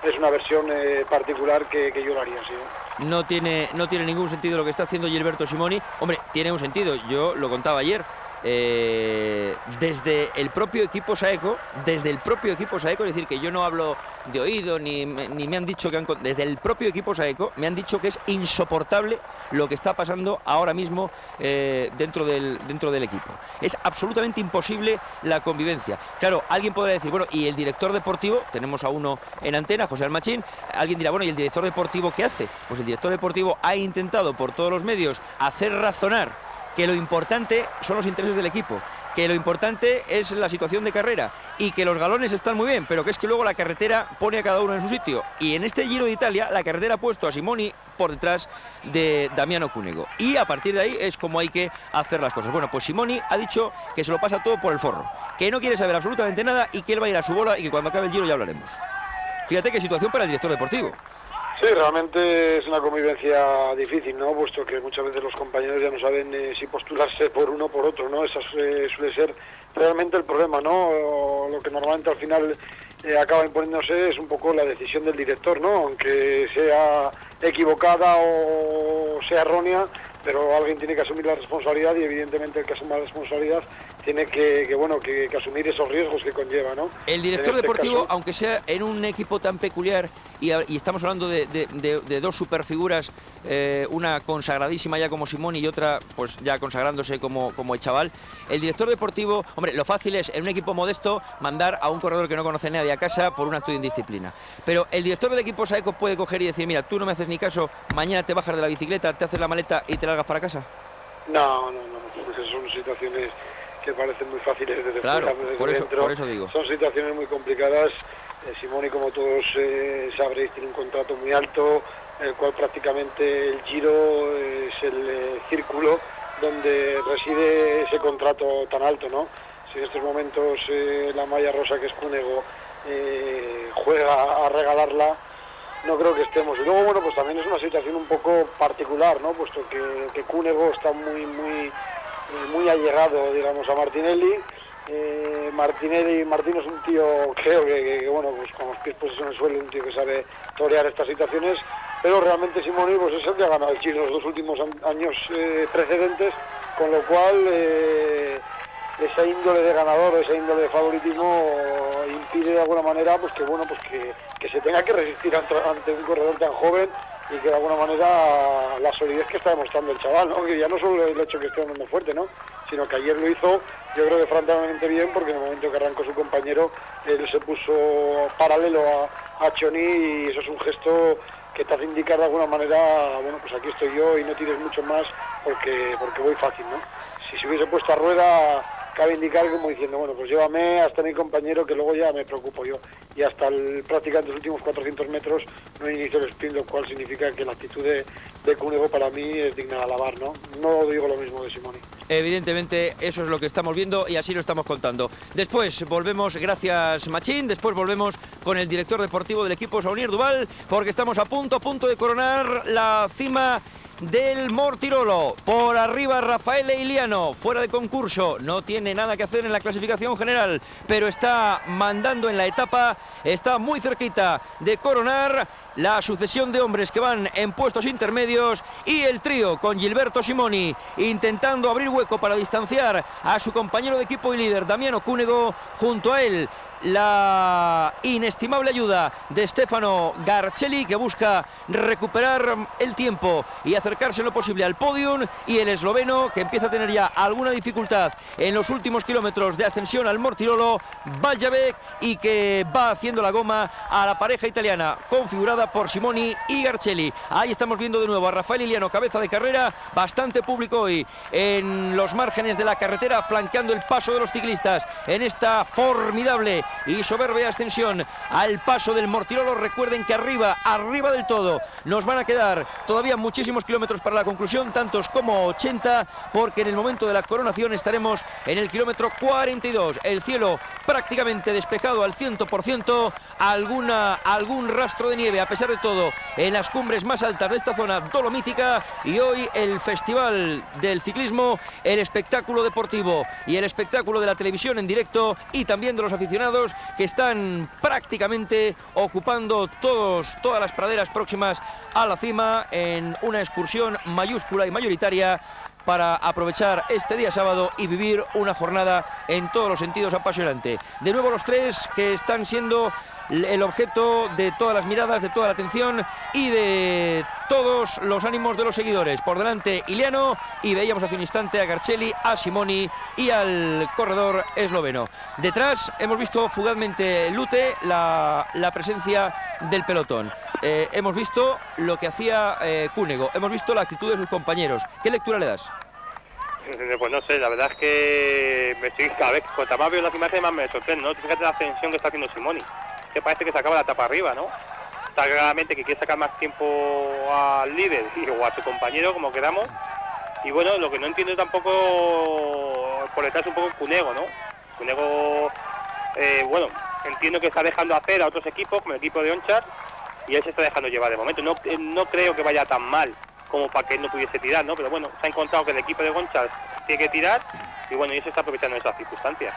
es una versión particular que yo lo haría así, ¿eh? No tiene ningún sentido lo que está haciendo Gilberto Simoni. Hombre, tiene un sentido, yo lo contaba ayer. Desde el propio equipo Saeco, es decir, que yo no hablo de oído ni me han dicho que desde el propio equipo Saeco me han dicho que es insoportable lo que está pasando ahora mismo dentro del equipo. Es absolutamente imposible la convivencia. Claro, alguien podrá decir, bueno, y el director deportivo, tenemos a uno en antena, José Almachín, alguien dirá, bueno, ¿y el director deportivo qué hace? Pues el director deportivo ha intentado por todos los medios hacer razonar que lo importante son los intereses del equipo, que lo importante es la situación de carrera y que los galones están muy bien, pero que es que luego la carretera pone a cada uno en su sitio. Y en este Giro de Italia la carretera ha puesto a Simoni por detrás de Damiano Cunego. Y a partir de ahí es como hay que hacer las cosas. Bueno, pues Simoni ha dicho que se lo pasa todo por el forro, que no quiere saber absolutamente nada y que él va a ir a su bola y que cuando acabe el Giro ya hablaremos. Fíjate qué situación para el director deportivo. Sí, realmente es una convivencia difícil, ¿no? Puesto que muchas veces los compañeros ya no saben si postularse por uno o por otro, ¿no? Eso suele ser realmente el problema, ¿no? Lo que normalmente al final acaba imponiéndose es un poco la decisión del director, ¿no? Aunque sea equivocada o sea errónea, pero alguien tiene que asumir la responsabilidad y evidentemente el que asuma la responsabilidad tiene que asumir esos riesgos que conlleva, ¿no? El director deportivo, aunque sea en un equipo tan peculiar y estamos hablando de dos superfiguras, una consagradísima ya como Simoni y otra pues ya consagrándose como el chaval, el director deportivo, hombre, lo fácil es en un equipo modesto mandar a un corredor que no conoce nadie a casa por un acto de indisciplina, pero el director del equipo Saeco puede coger y decir, mira, tú no me haces ni caso, mañana te bajas de la bicicleta, te haces la maleta y te largas para casa. No, porque son situaciones que parecen muy fáciles desde claro, fuera, desde por eso digo. Son situaciones muy complicadas. Simoni, como todos sabréis, tiene un contrato muy alto, el cual prácticamente el Giro es el círculo donde reside ese contrato tan alto, ¿no? Si en estos momentos la malla rosa, que es Cunego, juega a regalarla, no creo que estemos. Y luego, bueno, pues también es una situación un poco particular, ¿no? Puesto que Cunego está muy allegado, digamos, a Martinelli. Martín es un tío, creo que bueno, pues con los pies puestos en el suelo, un tío que sabe torear estas situaciones, pero realmente Simoni pues es el que ha ganado el Giro los dos últimos años precedentes, con lo cual esa índole de ganador, esa índole de favoritismo impide de alguna manera pues que se tenga que resistir ante un corredor tan joven y que de alguna manera la solidez que está demostrando el chaval, ¿no? Que ya no solo el hecho que esté andando fuerte, ¿no? Sino que ayer lo hizo, yo creo que francamente bien, porque en el momento que arrancó su compañero, él se puso paralelo a Cioni y eso es un gesto que te hace indicar de alguna manera, bueno, pues aquí estoy yo y no tires mucho más porque voy fácil, ¿no? Si se hubiese puesto a rueda, cabe indicar como diciendo, bueno, pues llévame hasta mi compañero que luego ya me preocupo yo. Y hasta prácticamente los últimos 400 metros no inicio el sprint, lo cual significa que la actitud de Cunego para mí es digna de alabar, ¿no? No digo lo mismo de Simoni. Evidentemente eso es lo que estamos viendo y así lo estamos contando. Después volvemos, gracias Machín, después volvemos con el director deportivo del equipo Saunier Duval, porque estamos a punto de coronar la cima del Mortirolo. Por arriba Raffaele Iliano, fuera de concurso, no tiene nada que hacer en la clasificación general, pero está mandando en la etapa, está muy cerquita de coronar la sucesión de hombres que van en puestos intermedios y el trío con Gilberto Simoni intentando abrir hueco para distanciar a su compañero de equipo y líder Damiano Cunego. Junto a él la inestimable ayuda de Stefano Garzelli, que busca recuperar el tiempo y acercarse lo posible al podium, y el esloveno, que empieza a tener ya alguna dificultad en los últimos kilómetros de ascensión al Mortirolo, Valjavec, y que va haciendo la goma a la pareja italiana configurada por Simoni y Garzelli. Ahí estamos viendo de nuevo a Raffaele Iliano, cabeza de carrera, bastante público hoy en los márgenes de la carretera, flanqueando el paso de los ciclistas en esta formidable y soberbia ascensión al paso del Mortirolo. Recuerden que arriba del todo nos van a quedar todavía muchísimos kilómetros para la conclusión, tantos como 80, porque en el momento de la coronación estaremos en el kilómetro 42, el cielo prácticamente despejado al 100%, algún rastro de nieve a pesar de todo en las cumbres más altas de esta zona dolomítica, y hoy el festival del ciclismo, el espectáculo deportivo y el espectáculo de la televisión en directo y también de los aficionados que están prácticamente ocupando todas las praderas próximas a la cima en una excursión mayúscula y mayoritaria para aprovechar este día sábado y vivir una jornada en todos los sentidos apasionante. De nuevo los tres que están siendo el objeto de todas las miradas, de toda la atención y de todos los ánimos de los seguidores. Por delante Iliano, y veíamos hace un instante a Garzelli, a Simoni y al corredor esloveno. Detrás hemos visto fugazmente Lute, la presencia del pelotón. Hemos visto lo que hacía Cunego, hemos visto la actitud de sus compañeros. ¿Qué lectura le das? Pues no sé, la verdad es que me estoy cada vez, cuanto más veo las imágenes más me sorprende, ¿no? Fíjate la ascensión que está haciendo Simoni, que parece que se acaba la etapa arriba, ¿no? Está claramente que quiere sacar más tiempo al líder o a su compañero, como queramos. Y bueno, lo que no entiendo tampoco por detrás un poco Cunego, ¿no? Cunego, bueno, entiendo que está dejando hacer a otros equipos, como el equipo de Gontchar, y él se está dejando llevar de momento. No creo que vaya tan mal como para que él no pudiese tirar, ¿no? Pero bueno, se ha encontrado que el equipo de Gontchar tiene que tirar y bueno, y eso está aprovechando esas circunstancias.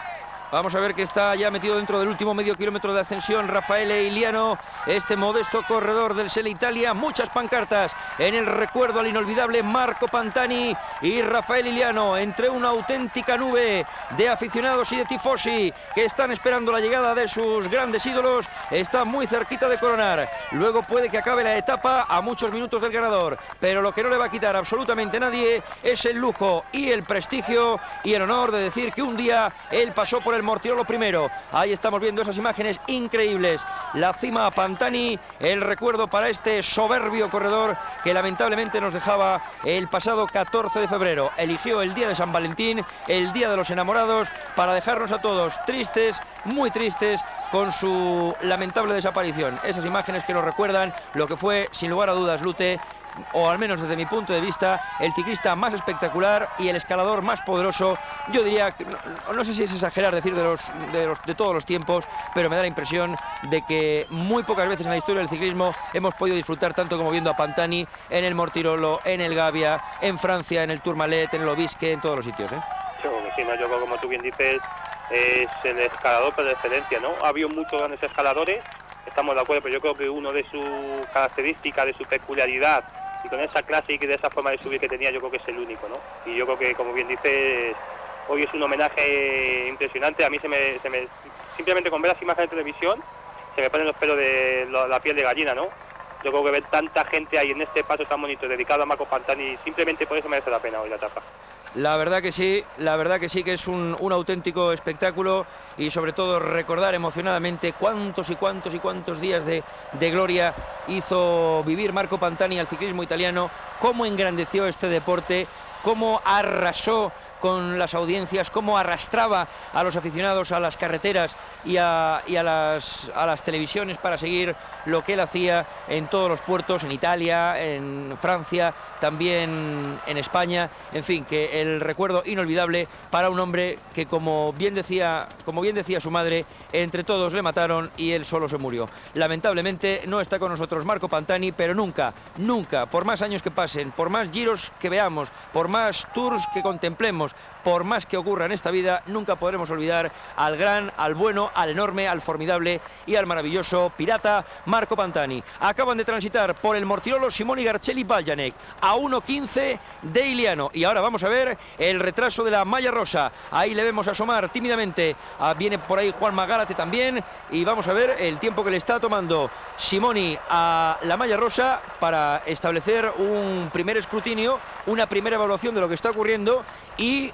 Vamos a ver que está ya metido dentro del último medio kilómetro de ascensión Raffaele Iliano, este modesto corredor del Sele Italia. Muchas pancartas en el recuerdo al inolvidable Marco Pantani y Raffaele Iliano, entre una auténtica nube de aficionados y de tifosi que están esperando la llegada de sus grandes ídolos. Está muy cerquita de coronar. Luego puede que acabe la etapa a muchos minutos del ganador, pero lo que no le va a quitar absolutamente nadie es el lujo y el prestigio y el honor de decir que un día él pasó por el Bortolo primero. Ahí estamos viendo esas imágenes increíbles. La cima a Pantani, el recuerdo para este soberbio corredor que lamentablemente nos dejaba el pasado 14 de febrero. Eligió el día de San Valentín, el día de los enamorados, para dejarnos a todos tristes, muy tristes, con su lamentable desaparición. Esas imágenes que nos recuerdan lo que fue, sin lugar a dudas, Lute, o al menos desde mi punto de vista, el ciclista más espectacular y el escalador más poderoso. Yo diría que, no sé si es exagerar decir de todos los tiempos, pero me da la impresión de que muy pocas veces en la historia del ciclismo hemos podido disfrutar tanto como viendo a Pantani en el Mortirolo, en el Gavia, en Francia, en el Tourmalet, en el Obisque, en todos los sitios, ¿eh? Yo creo que sí, ¿no? Yo creo, como tú bien dices, es el escalador por excelencia, ¿no? Ha habido muchos grandes escaladores, estamos de acuerdo, pero yo creo que uno de sus características, de su peculiaridad, y con esa clase y de esa forma de subir que tenía, yo creo que es el único, ¿no? Y yo creo que, como bien dices, hoy es un homenaje impresionante. A mí simplemente con ver las imágenes de televisión se me ponen los pelos de la piel de gallina, ¿no? Yo creo que ver tanta gente ahí en este paso tan bonito dedicado a Marco Pantani, simplemente por eso merece la pena hoy la etapa. La verdad que sí que es un auténtico espectáculo, y sobre todo recordar emocionadamente cuántos y cuántos días de gloria hizo vivir Marco Pantani al ciclismo italiano, cómo engrandeció este deporte, cómo arrasó con las audiencias, cómo arrastraba a los aficionados a las carreteras y a las televisiones para seguir lo que él hacía en todos los puertos, en Italia, en Francia, también en España. En fin, que el recuerdo inolvidable para un hombre que, como bien decía su madre, entre todos le mataron y él solo se murió. Lamentablemente no está con nosotros Marco Pantani, pero nunca, por más años que pasen, por más giros que veamos, por más tours que contemplemos, por más que ocurra en esta vida, nunca podremos olvidar al gran, al bueno, al enorme, al formidable y al maravilloso pirata Marco Pantani. Acaban de transitar por el Mortirolo Simoni, Garzelli, Baljanek a 1:15 de Iliano. Y ahora vamos a ver el retraso de la malla rosa. Ahí le vemos asomar tímidamente. Viene por ahí Juan Magárate también. Y vamos a ver el tiempo que le está tomando Simoni a la malla rosa para establecer un primer escrutinio, una primera evaluación de lo que está ocurriendo y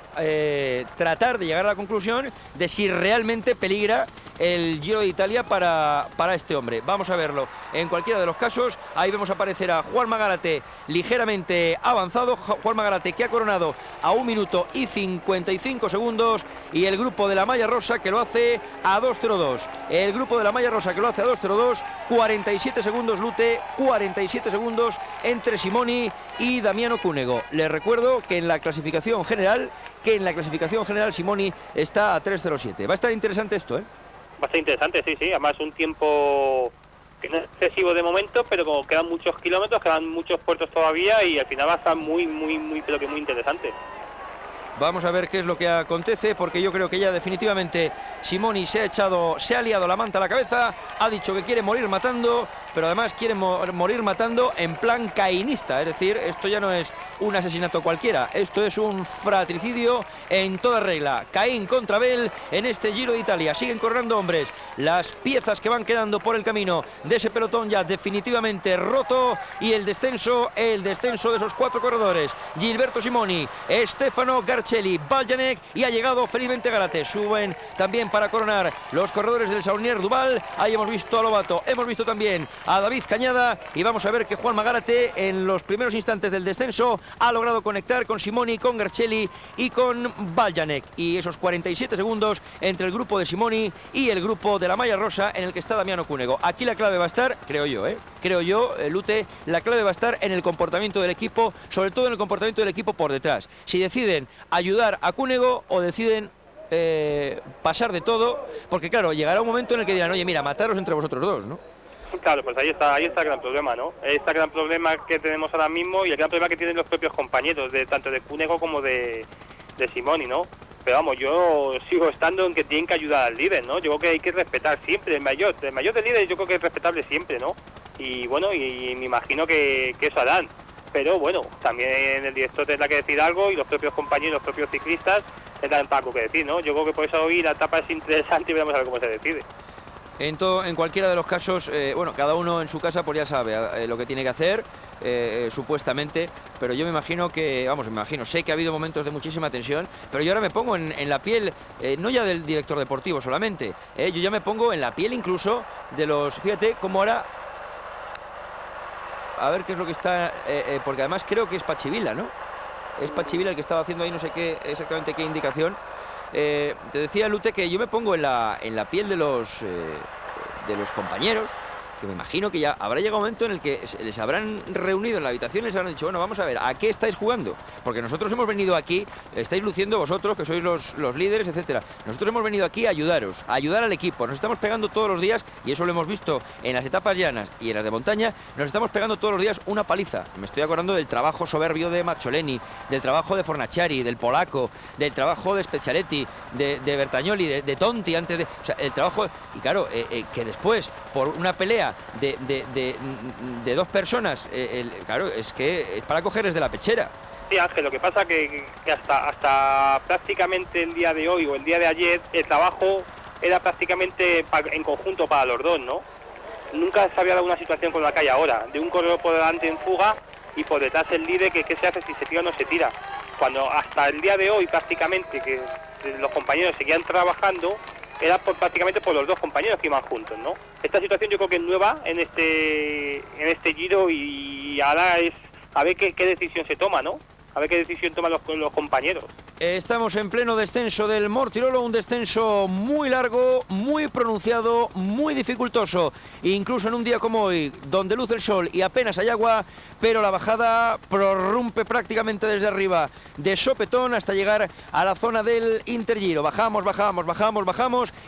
tratar de llegar a la conclusión de si realmente peligra el Giro de Italia para este hombre. Vamos a verlo. En cualquiera de los casos, ahí vemos aparecer a Juan Magárate ligeramente avanzado. Juan Magárate, que ha coronado a 1 minuto y 55 segundos, y el grupo de la malla rosa que lo hace a 2:02. El grupo de la malla rosa que lo hace a 2:02, 47 segundos Lute, 47 segundos entre Simoni y Damiano Cunego. Les recuerdo que en la clasificación general Simoni está a 3:07. Va a estar interesante esto, ¿eh? Va a ser interesante, sí. Además, un tiempo que no es excesivo de momento, pero como quedan muchos kilómetros, quedan muchos puertos todavía, y al final va a estar muy interesante. Vamos a ver qué es lo que acontece, porque yo creo que ya definitivamente Simoni se ha liado la manta a la cabeza, ha dicho que quiere morir matando, pero además quiere morir matando en plan cainista. Es decir, esto ya no es un asesinato cualquiera, esto es un fratricidio en toda regla. Caín contra Abel en este Giro de Italia. Siguen coronando hombres, las piezas que van quedando por el camino de ese pelotón ya definitivamente roto, y el descenso de esos 4 corredores: Gilberto Simoni, Stefano Garzelli, Garzelli, Valjanek y ha llegado felizmente Garate. Suben también para coronar los corredores del Saunier Duval. Ahí hemos visto a Lobato, hemos visto también a David Cañada y vamos a ver que Juan Garate en los primeros instantes del descenso ha logrado conectar con Simoni, con Garzelli y con Valjanek. Y esos 47 segundos entre el grupo de Simoni y el grupo de la malla rosa en el que está Damiano Cunego. Aquí la clave va a estar, creo yo, Lute, la clave va a estar en el comportamiento del equipo, sobre todo en el comportamiento del equipo por detrás. Si deciden ayudar a Cunego o deciden pasar de todo, porque claro, llegará un momento en el que dirán, oye, mira, mataros entre vosotros dos, ¿no? Claro, pues ahí está el gran problema, ¿no? Este gran problema que tenemos ahora mismo y el gran problema que tienen los propios compañeros, tanto de Cunego como de Simoni, ¿no? Pero vamos, yo sigo estando en que tienen que ayudar al líder, ¿no? Yo creo que hay que respetar siempre el mayor del líder, yo creo que es respetable siempre, ¿no? Y bueno, y me imagino que eso harán. Pero bueno, también el director tendrá que decir algo y los propios compañeros, los propios ciclistas tendrán algo que decir, ¿no? Yo creo que por eso hoy la etapa es interesante y veremos a ver cómo se decide. En cualquiera de los casos, bueno, cada uno en su casa pues ya sabe lo que tiene que hacer, supuestamente, pero yo me imagino que, sé que ha habido momentos de muchísima tensión, pero yo ahora me pongo en la piel, no ya del director deportivo solamente, yo ya me pongo en la piel incluso de los, fíjate cómo ahora, a ver qué es lo que está, porque además creo que es Pachivila, ¿no? Es Pachivila el que estaba haciendo ahí, no sé exactamente qué indicación. Te decía, Lute, que yo me pongo en la piel de los compañeros, que me imagino que ya habrá llegado un momento en el que les habrán reunido en la habitación y les habrán dicho, bueno, vamos a ver, ¿a qué estáis jugando? Porque nosotros hemos venido aquí, estáis luciendo vosotros, que sois los líderes, etcétera. Nosotros hemos venido aquí a ayudaros, a ayudar al equipo. Nos estamos pegando todos los días, y eso lo hemos visto en las etapas llanas y en las de montaña, nos estamos pegando todos los días una paliza. Me estoy acordando del trabajo soberbio de Mazzoleni, del trabajo de Fornaciari, del polaco, del trabajo de Specialetti, de Bertagnoli, de Tonti, antes de... O sea, el trabajo... Y claro, que después, por una pelea de dos personas, claro, es que es para cogerles de la pechera. Sí, Ángel, lo que pasa que hasta prácticamente el día de hoy o el día de ayer el trabajo era prácticamente en conjunto para los dos, ¿no? Nunca se había dado una situación con la que hay ahora, de un corredor por delante en fuga y por detrás el líder, que qué se hace si se tira o no se tira. Cuando hasta el día de hoy prácticamente que los compañeros seguían trabajando, era prácticamente por los dos compañeros que iban juntos, ¿no? Esta situación yo creo que es nueva en este Giro y ahora es a ver qué decisión se toma, ¿no? A ver qué decisión toman los compañeros. Estamos en pleno descenso del Mortirolo, un descenso muy largo, muy pronunciado, muy dificultoso. Incluso en un día como hoy, donde luce el sol y apenas hay agua, pero la bajada prorrumpe prácticamente desde arriba, de sopetón hasta llegar a la zona del Intergiro. Bajamos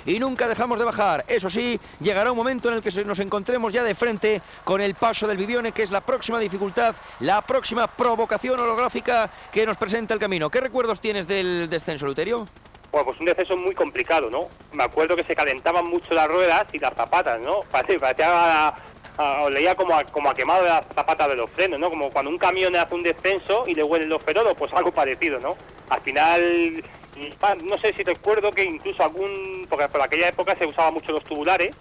y nunca dejamos de bajar. Eso sí, llegará un momento en el que nos encontremos ya de frente con el paso del Bibione, que es la próxima dificultad, la próxima provocación holográfica que nos presenta el camino. ¿Qué recuerdos tienes del descenso, Luterio? Bueno, pues un descenso muy complicado, ¿no? Me acuerdo que se calentaban mucho las ruedas y las zapatas, ¿no? Parecía leía como a quemado de las zapatas de los frenos, ¿no? Como cuando un camión hace un descenso y le huelen los ferodos, pues algo parecido, ¿no? Al final, no sé si recuerdo que incluso porque por aquella época se usaban mucho los tubulares,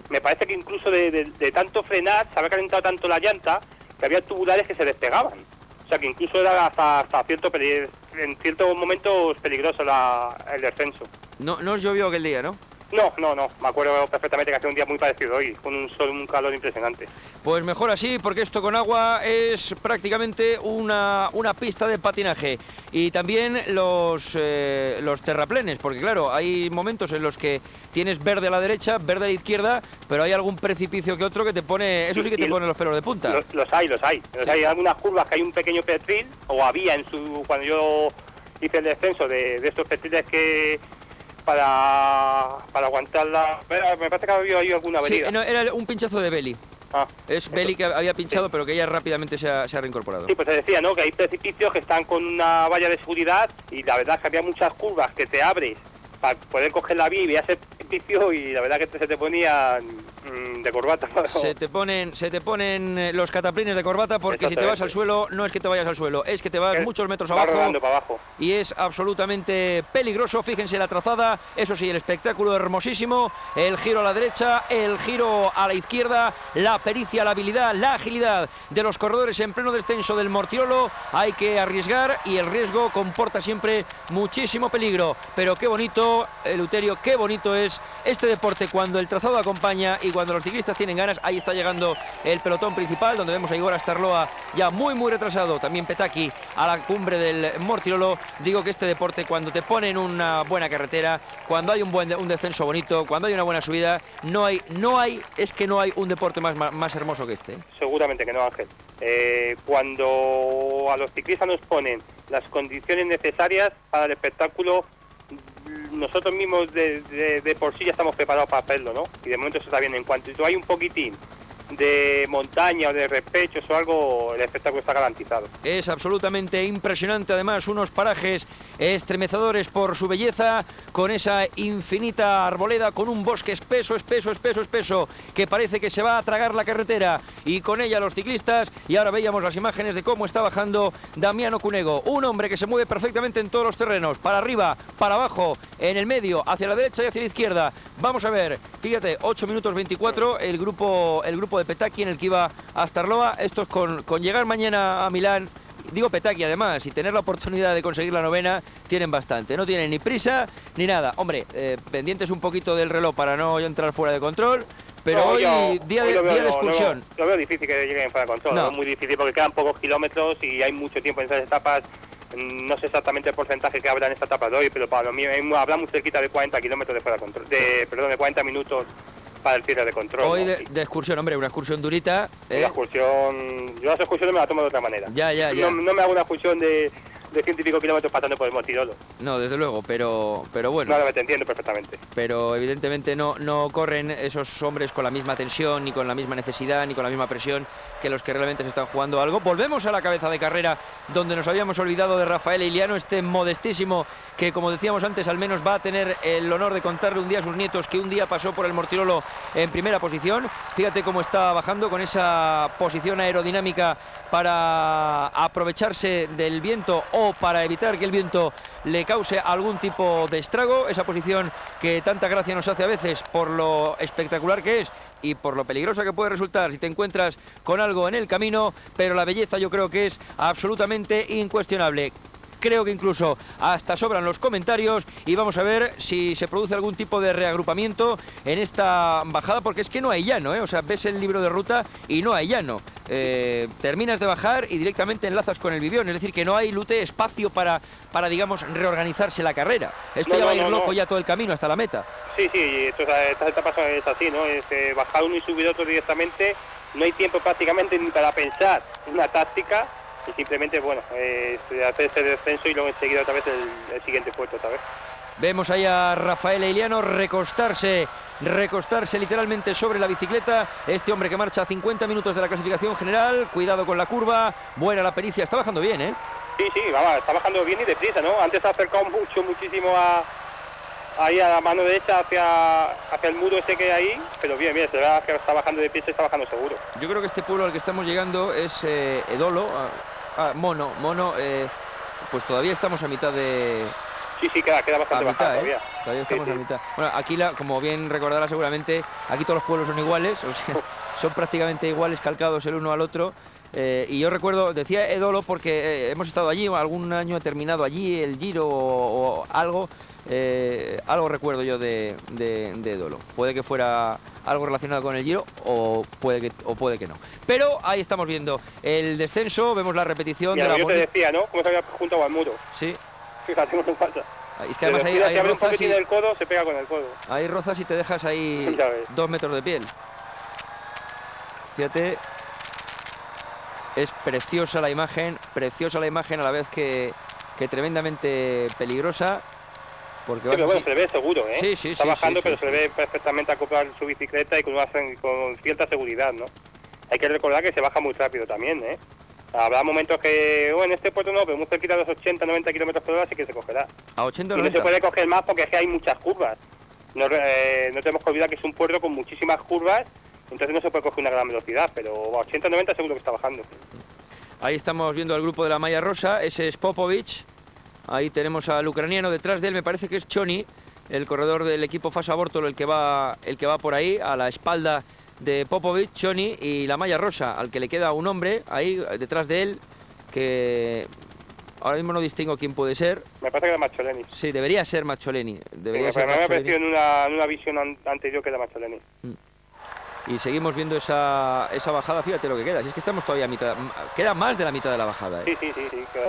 me parece que incluso de tanto frenar, se había calentado tanto la llanta, que había tubulares que se despegaban. O sea que incluso era hasta en ciertos momentos peligroso el descenso. No os llovió aquel día, ¿no? No, me acuerdo perfectamente que hace un día muy parecido hoy, con un sol, un calor impresionante. Pues mejor así, porque esto con agua es prácticamente una pista de patinaje. Y también los terraplenes, porque claro, hay momentos en los que tienes verde a la derecha, verde a la izquierda, pero hay algún precipicio que otro que te pone, eso sí que te pone los pelos de punta. Los hay. Hay algunas curvas que hay un pequeño perfil, o había cuando yo hice el descenso de estos perfiles que... Para aguantarla. Me parece que había ahí alguna avenida. Sí, no, era un pinchazo de Belli. Es Belli que había pinchado, sí, pero que ya rápidamente se ha reincorporado. Sí, pues te decía, ¿no? Que hay precipicios que están con una valla de seguridad y la verdad es que había muchas curvas que te abres para poder coger la vía y veías el precipicio y la verdad que se te ponían De corbata. Se te ponen los cataplines de corbata, porque si te vas al suelo, no es que te vayas al suelo, es que te vas muchos metros va abajo, rodando para abajo y es absolutamente peligroso. Fíjense la trazada, eso sí, el espectáculo hermosísimo, el giro a la derecha, el giro a la izquierda, la pericia, la habilidad, la agilidad de los corredores en pleno descenso del Mortirolo. Hay que arriesgar y el riesgo comporta siempre muchísimo peligro, pero qué bonito, Eleuterio, qué bonito es este deporte cuando el trazado acompaña y cuando los ciclistas tienen ganas. Ahí está llegando el pelotón principal, donde vemos a Igor Astarloa ya muy retrasado, también Petacchi a la cumbre del Mortirolo. Digo que este deporte, cuando te ponen una buena carretera, cuando hay un descenso bonito, cuando hay una buena subida, no hay un deporte más hermoso que este. Seguramente que no, Ángel. Cuando a los ciclistas nos ponen las condiciones necesarias para el espectáculo, nosotros mismos de por sí ya estamos preparados para hacerlo, ¿no? Y de momento se está viendo. En cuanto hay un poquitín de montaña o de repechos o algo, el espectáculo está garantizado. Es absolutamente impresionante, además, unos parajes estremecedores por su belleza, con esa infinita arboleda, con un bosque espeso, que parece que se va a tragar la carretera, y con ella los ciclistas. Y ahora veíamos las imágenes de cómo está bajando Damiano Cunego, un hombre que se mueve perfectamente en todos los terrenos, para arriba, para abajo, en el medio, hacia la derecha y hacia la izquierda. Vamos a ver, fíjate, 8 minutos 24, el grupo de Petacchi, en el que iba Astarloa. Estos con llegar mañana a Milán, digo Petacchi además, y tener la oportunidad de conseguir la novena, tienen bastante, no tienen ni prisa ni nada. Hombre, pendientes un poquito del reloj para no entrar fuera de control, pero no, hoy día de excursión. Lo veo difícil que lleguen fuera de control, no. Es muy difícil porque quedan pocos kilómetros y hay mucho tiempo en esas etapas. No sé exactamente el porcentaje que habrá en esta etapa de hoy, pero para lo mío habrá muy cerquita de 40 kilómetros de fuera de control, de 40 minutos para el cierre de control. Hoy, ¿no? de excursión, hombre, una excursión durita. Una excursión, yo las excursiones me la tomo de otra manera. Ya. No me hago una excursión de 100 y pico kilómetros pasando por el Mortirolo. No, desde luego, pero bueno. No, te entiendo perfectamente. Pero evidentemente no corren esos hombres con la misma tensión, ni con la misma necesidad, ni con la misma presión que los que realmente se están jugando algo. Volvemos a la cabeza de carrera, donde nos habíamos olvidado de Raffaele Iliano, este modestísimo que, como decíamos antes, al menos va a tener el honor de contarle un día a sus nietos que un día pasó por el Mortirolo en primera posición. Fíjate cómo está bajando con esa posición aerodinámica para aprovecharse del viento o para evitar que el viento le cause algún tipo de estrago. Esa posición que tanta gracia nos hace a veces por lo espectacular que es y por lo peligrosa que puede resultar si te encuentras con algo en el camino, pero la belleza yo creo que es absolutamente incuestionable. Creo que incluso hasta sobran los comentarios, y vamos a ver si se produce algún tipo de reagrupamiento en esta bajada, porque es que no hay llano, ¿eh? O sea, ves el libro de ruta y no hay llano. Terminas de bajar y directamente enlazas con el Bibión, es decir, que no hay, Lute, espacio para digamos, reorganizarse la carrera. Esto ya va a ir loco ya todo el camino hasta la meta. Sí, estas etapas es así, ¿no? Es bajar uno y subir otro directamente. No hay tiempo prácticamente ni para pensar una táctica, y simplemente, bueno, hacer ese descenso y luego enseguida otra vez el siguiente puerto otra vez. Vemos ahí a Raffaele Iliano recostarse literalmente sobre la bicicleta. Este hombre que marcha a 50 minutos de la clasificación general. Cuidado con la curva, buena la pericia, está bajando bien, ¿eh? Sí, está bajando bien y deprisa, ¿no? Antes se ha acercado muchísimo ahí a la mano derecha hacia el muro ese que hay ahí, pero bien, se ve que está bajando deprisa y está bajando seguro. Yo creo que este pueblo al que estamos llegando es Edolo, Mono, pues todavía estamos a mitad de... Sí, queda bastante bajado todavía. Todavía estamos a mitad. Bueno, aquí, como bien recordará seguramente, aquí todos los pueblos son iguales, o sea, son prácticamente iguales, calcados el uno al otro. Y yo recuerdo, decía Edolo porque hemos estado allí, algún año he terminado allí el Giro o algo. Algo recuerdo yo de Edolo. Puede que fuera algo relacionado con el Giro o puede que no. Pero ahí estamos viendo el descenso, vemos la repetición. Mira, de la yo te decía, ¿no? Cómo se había juntado al muro. Sí. Fíjate cómo pasa. Es que además hay rozas y el codo, se pega con el codo. Hay rozas y te dejas ahí 2 metros de piel. Fíjate. Es preciosa la imagen a la vez que tremendamente peligrosa. Porque sí, pero bueno, se le ve seguro, ¿eh? Sí, está bajando, pero sí. se le ve perfectamente acoplar su bicicleta y con cierta seguridad, ¿no? Hay que recordar que se baja muy rápido también, ¿eh? Habrá momentos que, en este puerto no, pero muy cerquita de los 80-90 kilómetros por hora sí que se cogerá. A 80 y no se puede coger más porque es que hay muchas curvas. no tenemos que olvidar que es un puerto con muchísimas curvas, entonces no se puede coger una gran velocidad, pero a 80-90 seguro que está bajando. Ahí estamos viendo al grupo de la malla rosa, ese es Popovych. Ahí tenemos al ucraniano, detrás de él me parece que es Cioni, el corredor del equipo Fassa Bortolo, el que va por ahí, a la espalda de Popovych, Cioni, y la malla rosa, al que le queda un hombre ahí detrás de él, que ahora mismo no distingo quién puede ser. Me parece que era Mazzoleni. Sí, debería ser Mazzoleni. Me ha parecido en una visión anterior que era Mazzoleni. Y seguimos viendo esa bajada, fíjate lo que queda, si es que estamos todavía a mitad, queda más de la mitad de la bajada. Sí, queda